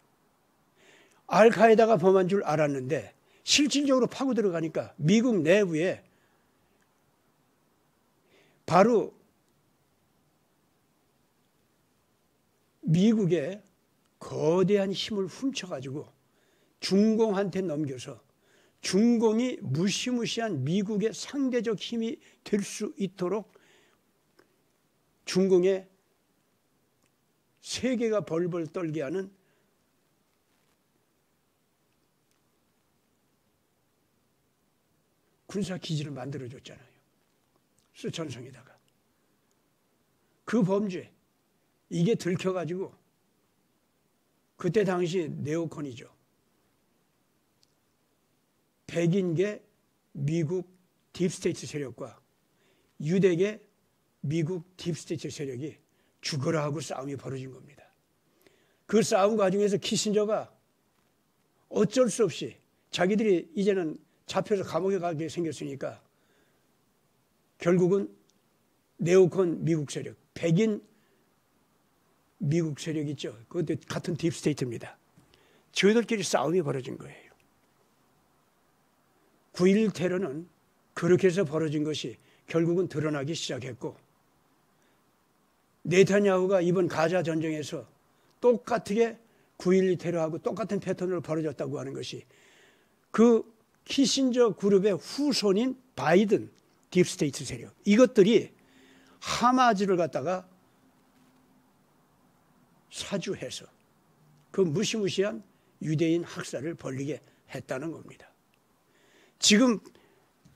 알카에다가 범한 줄 알았는데 실질적으로 파고 들어가니까 미국 내부에 바로 미국의 거대한 힘을 훔쳐가지고 중공한테 넘겨서 중공이 무시무시한 미국의 상대적 힘이 될 수 있도록 중공의 세계가 벌벌 떨게 하는 군사기지를 만들어줬잖아요. 쓰촨성에다가. 그 범죄, 이게 들켜가지고 그때 당시 네오콘이죠. 백인계 미국 딥스테이트 세력과 유대계 미국 딥스테이트 세력이 죽어라 하고 싸움이 벌어진 겁니다. 그 싸움 과정에서 키신저가 어쩔 수 없이 자기들이 이제는 잡혀서 감옥에 가게 생겼으니까 결국은 네오콘 미국 세력, 백인 미국 세력 있죠. 그것도 같은 딥스테이트입니다. 저희들끼리 싸움이 벌어진 거예요. 9.11 테러는 그렇게 해서 벌어진 것이 결국은 드러나기 시작했고, 네타냐후가 이번 가자 전쟁에서 똑같게 9.12 테러하고 똑같은 패턴으로 벌어졌다고 하는 것이 그 키신저 그룹의 후손인 바이든 딥스테이트 세력, 이것들이 하마즈를 갖다가 사주해서 그 무시무시한 유대인 학살을 벌이게 했다는 겁니다. 지금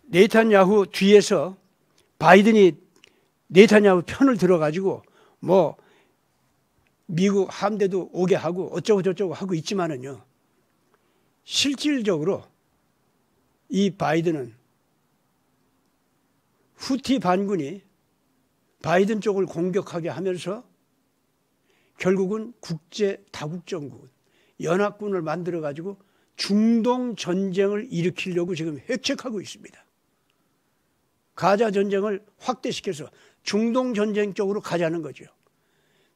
네탄야후 뒤에서 바이든이 네탄야후 편을 들어가지고 뭐 미국 함대도 오게 하고 어쩌고 저쩌고 하고 있지만은요, 실질적으로 이 바이든은 후티 반군이 바이든 쪽을 공격하게 하면서 결국은 국제 다국정국 연합군을 만들어 가지고 중동 전쟁을 일으키려고 지금 획책하고 있습니다. 가자 전쟁을 확대시켜서 중동 전쟁 쪽으로 가자는 거죠.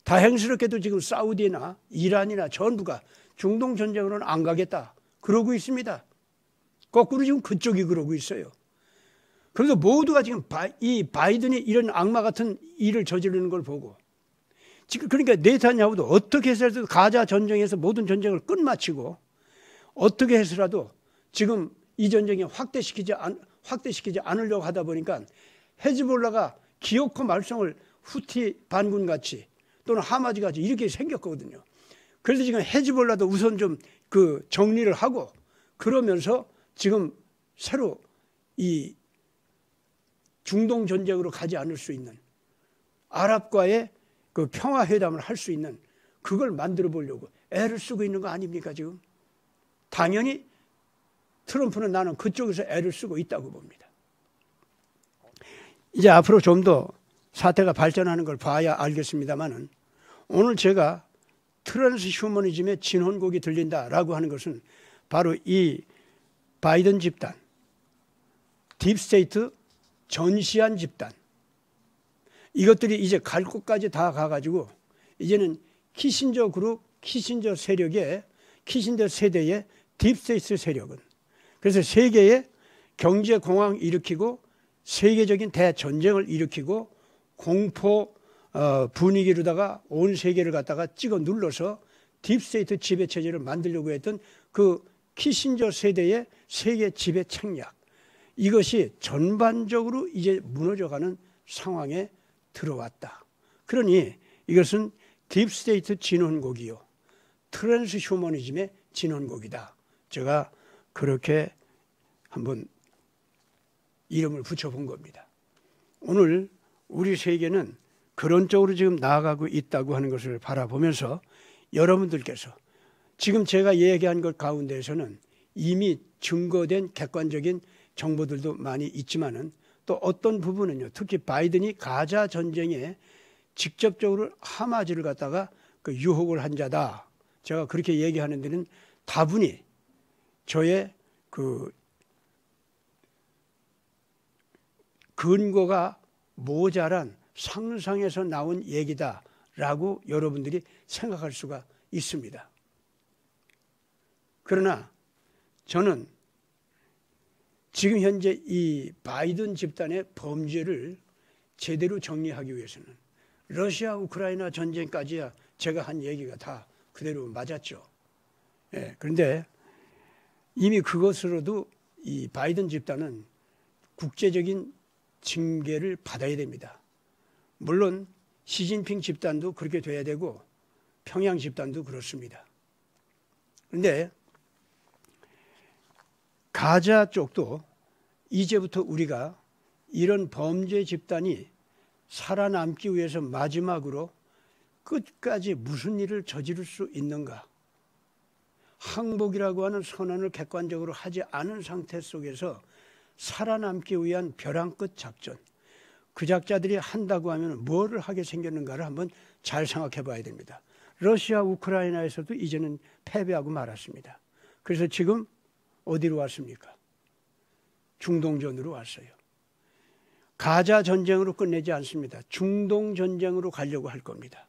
다행스럽게도 지금 사우디나 이란이나 전부가 중동 전쟁으로는 안 가겠다 그러고 있습니다. 거꾸로 지금 그쪽이 그러고 있어요. 그래서 모두가 지금 이 바이든이 이런 악마 같은 일을 저지르는 걸 보고, 지금 그러니까 네타냐후도 어떻게 해서라도 가자 전쟁에서 모든 전쟁을 끝마치고 어떻게 해서라도 지금 이 전쟁이 확대시키지 않으려고 하다 보니까 헤즈볼라가 기어코 말썽을 후티 반군 같이 또는 하마즈 같이 이렇게 생겼거든요. 그래서 지금 헤즈볼라도 우선 좀 그 정리를 하고 그러면서 지금 새로 이 중동 전쟁으로 가지 않을 수 있는 아랍과의 그 평화회담을 할 수 있는 그걸 만들어 보려고 애를 쓰고 있는 거 아닙니까 지금? 당연히 트럼프는 나는 그쪽에서 애를 쓰고 있다고 봅니다. 이제 앞으로 좀 더 사태가 발전하는 걸 봐야 알겠습니다만은, 오늘 제가 트랜스 휴머니즘의 진혼곡이 들린다라고 하는 것은 바로 이 바이든 집단, 딥스테이트 전시한 집단, 이것들이 이제 갈 곳까지 다 가가지고 이제는 키신저 그룹, 키신저 세력의, 키신저 세대의 딥스테이트 세력은 그래서 세계에 경제공황 일으키고 세계적인 대전쟁을 일으키고 공포 분위기로다가 온 세계를 갖다가 찍어 눌러서 딥스테이트 지배체제를 만들려고 했던 그 키신저 세대의 세계 지배 책략, 이것이 전반적으로 이제 무너져가는 상황에 들어왔다. 그러니 이것은 딥스테이트 진혼곡이요, 트랜스 휴머니즘의 진혼곡이다. 제가 그렇게 한번 이름을 붙여본 겁니다. 오늘 우리 세계는 그런 쪽으로 지금 나아가고 있다고 하는 것을 바라보면서 여러분들께서 지금 제가 얘기한 것 가운데에서는 이미 증거된 객관적인 정보들도 많이 있지만은 또 어떤 부분은요, 특히 바이든이 가자 전쟁에 직접적으로 하마즈를 갖다가 그 유혹을 한 자다, 제가 그렇게 얘기하는 데는 다분히 저의 그 근거가 모자란 상상에서 나온 얘기다라고 여러분들이 생각할 수가 있습니다. 그러나 저는 지금 현재 이 바이든 집단의 범죄를 제대로 정리하기 위해서는 러시아 우크라이나 전쟁까지야 제가 한 얘기가 다 그대로 맞았죠. 예, 그런데 이미 그것으로도 이 바이든 집단은 국제적인 징계를 받아야 됩니다. 물론 시진핑 집단도 그렇게 돼야 되고 평양 집단도 그렇습니다. 그런데 가자 쪽도 이제부터 우리가 이런 범죄 집단이 살아남기 위해서 마지막으로 끝까지 무슨 일을 저지를 수 있는가, 항복이라고 하는 선언을 객관적으로 하지 않은 상태 속에서 살아남기 위한 벼랑 끝 작전, 그 작자들이 한다고 하면 뭐를 하게 생겼는가를 한번 잘 생각해 봐야 됩니다. 러시아 우크라이나에서도 이제는 패배하고 말았습니다. 그래서 지금 어디로 왔습니까? 중동전으로 왔어요. 가자 전쟁으로 끝내지 않습니다. 중동 전쟁으로 가려고 할 겁니다.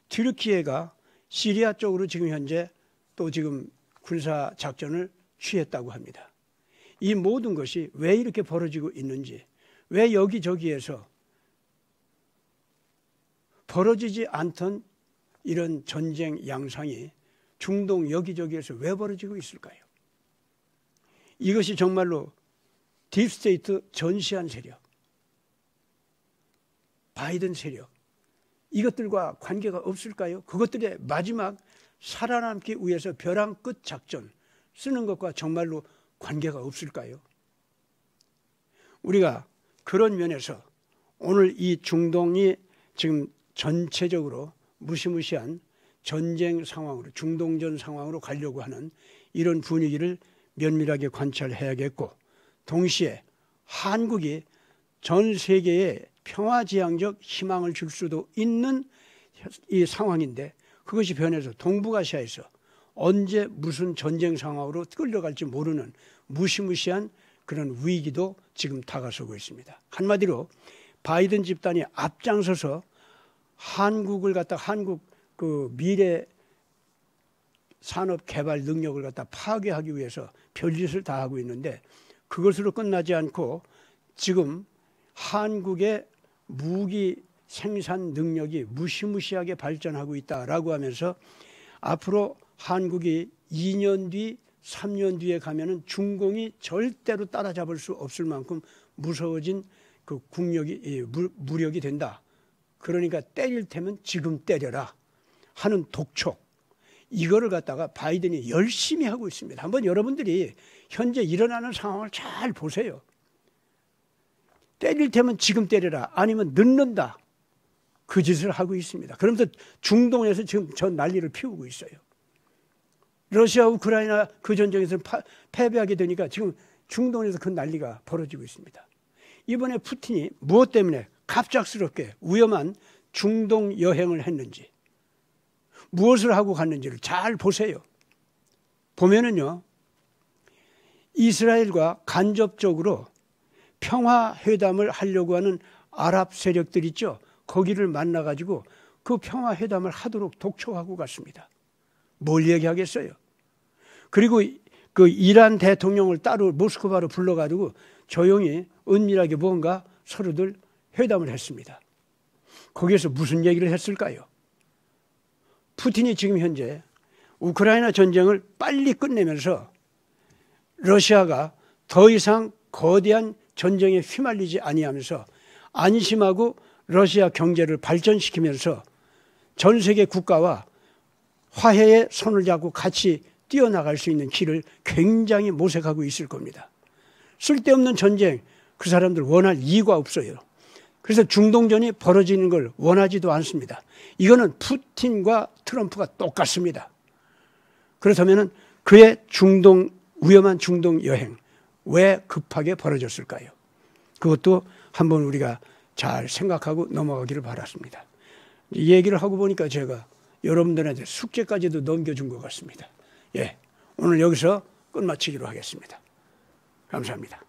튀르키예가 시리아 쪽으로 지금 현재 또 지금 군사 작전을 취했다고 합니다. 이 모든 것이 왜 이렇게 벌어지고 있는지, 왜 여기저기에서 벌어지지 않던 이런 전쟁 양상이 중동 여기저기에서 왜 벌어지고 있을까요? 이것이 정말로 딥스테이트 전시한 세력, 바이든 세력, 이것들과 관계가 없을까요? 그것들의 마지막 살아남기 위해서 벼랑 끝 작전 쓰는 것과 정말로 관계가 없을까요? 우리가 그런 면에서 오늘 이 중동이 지금 전체적으로 무시무시한 전쟁 상황으로, 중동전 상황으로 가려고 하는 이런 분위기를 면밀하게 관찰해야겠고, 동시에 한국이 전 세계에 평화지향적 희망을 줄 수도 있는 이 상황인데, 그것이 변해서 동북아시아에서 언제 무슨 전쟁 상황으로 끌려갈지 모르는 무시무시한 그런 위기도 지금 다가서고 있습니다. 한마디로 바이든 집단이 앞장서서 한국 그 미래 산업 개발 능력을 갖다 파괴하기 위해서 별짓을 다 하고 있는데, 그것으로 끝나지 않고 지금 한국의 무기 생산 능력이 무시무시하게 발전하고 있다라고 하면서 앞으로 한국이 2년 뒤, 3년 뒤에 가면은 중공이 절대로 따라잡을 수 없을 만큼 무서워진 그 무력이 된다. 그러니까 때릴 테면 지금 때려라 하는 독촉, 이거를 갖다가 바이든이 열심히 하고 있습니다. 한번 여러분들이 현재 일어나는 상황을 잘 보세요. 때릴 테면 지금 때려라, 아니면 늦는다, 그 짓을 하고 있습니다. 그러면서 중동에서 지금 전 난리를 피우고 있어요. 러시아 우크라이나 그 전쟁에서 패배하게 되니까 지금 중동에서 그 난리가 벌어지고 있습니다. 이번에 푸틴이 무엇 때문에 갑작스럽게 위험한 중동 여행을 했는지, 무엇을 하고 갔는지를 잘 보세요. 보면은요, 이스라엘과 간접적으로 평화회담을 하려고 하는 아랍 세력들 있죠. 거기를 만나가지고 그 평화회담을 하도록 독촉하고 갔습니다. 뭘 얘기하겠어요? 그리고 그 이란 대통령을 따로 모스크바로 불러가지고 조용히 은밀하게 뭔가 서로들 회담을 했습니다. 거기에서 무슨 얘기를 했을까요? 푸틴이 지금 현재 우크라이나 전쟁을 빨리 끝내면서 러시아가 더 이상 거대한 전쟁에 휘말리지 아니하면서 안심하고 러시아 경제를 발전시키면서 전 세계 국가와 화해의 손을 잡고 같이 뛰어나갈 수 있는 길을 굉장히 모색하고 있을 겁니다. 쓸데없는 전쟁, 그 사람들 원할 이유가 없어요. 그래서 중동전이 벌어지는 걸 원하지도 않습니다. 이거는 푸틴과 트럼프가 똑같습니다. 그렇다면 그의 위험한 중동 여행, 왜 급하게 벌어졌을까요? 그것도 한번 우리가 잘 생각하고 넘어가기를 바랐습니다. 이 얘기를 하고 보니까 제가 여러분들한테 숙제까지도 넘겨준 것 같습니다. 예, 오늘 여기서 끝마치기로 하겠습니다. 감사합니다.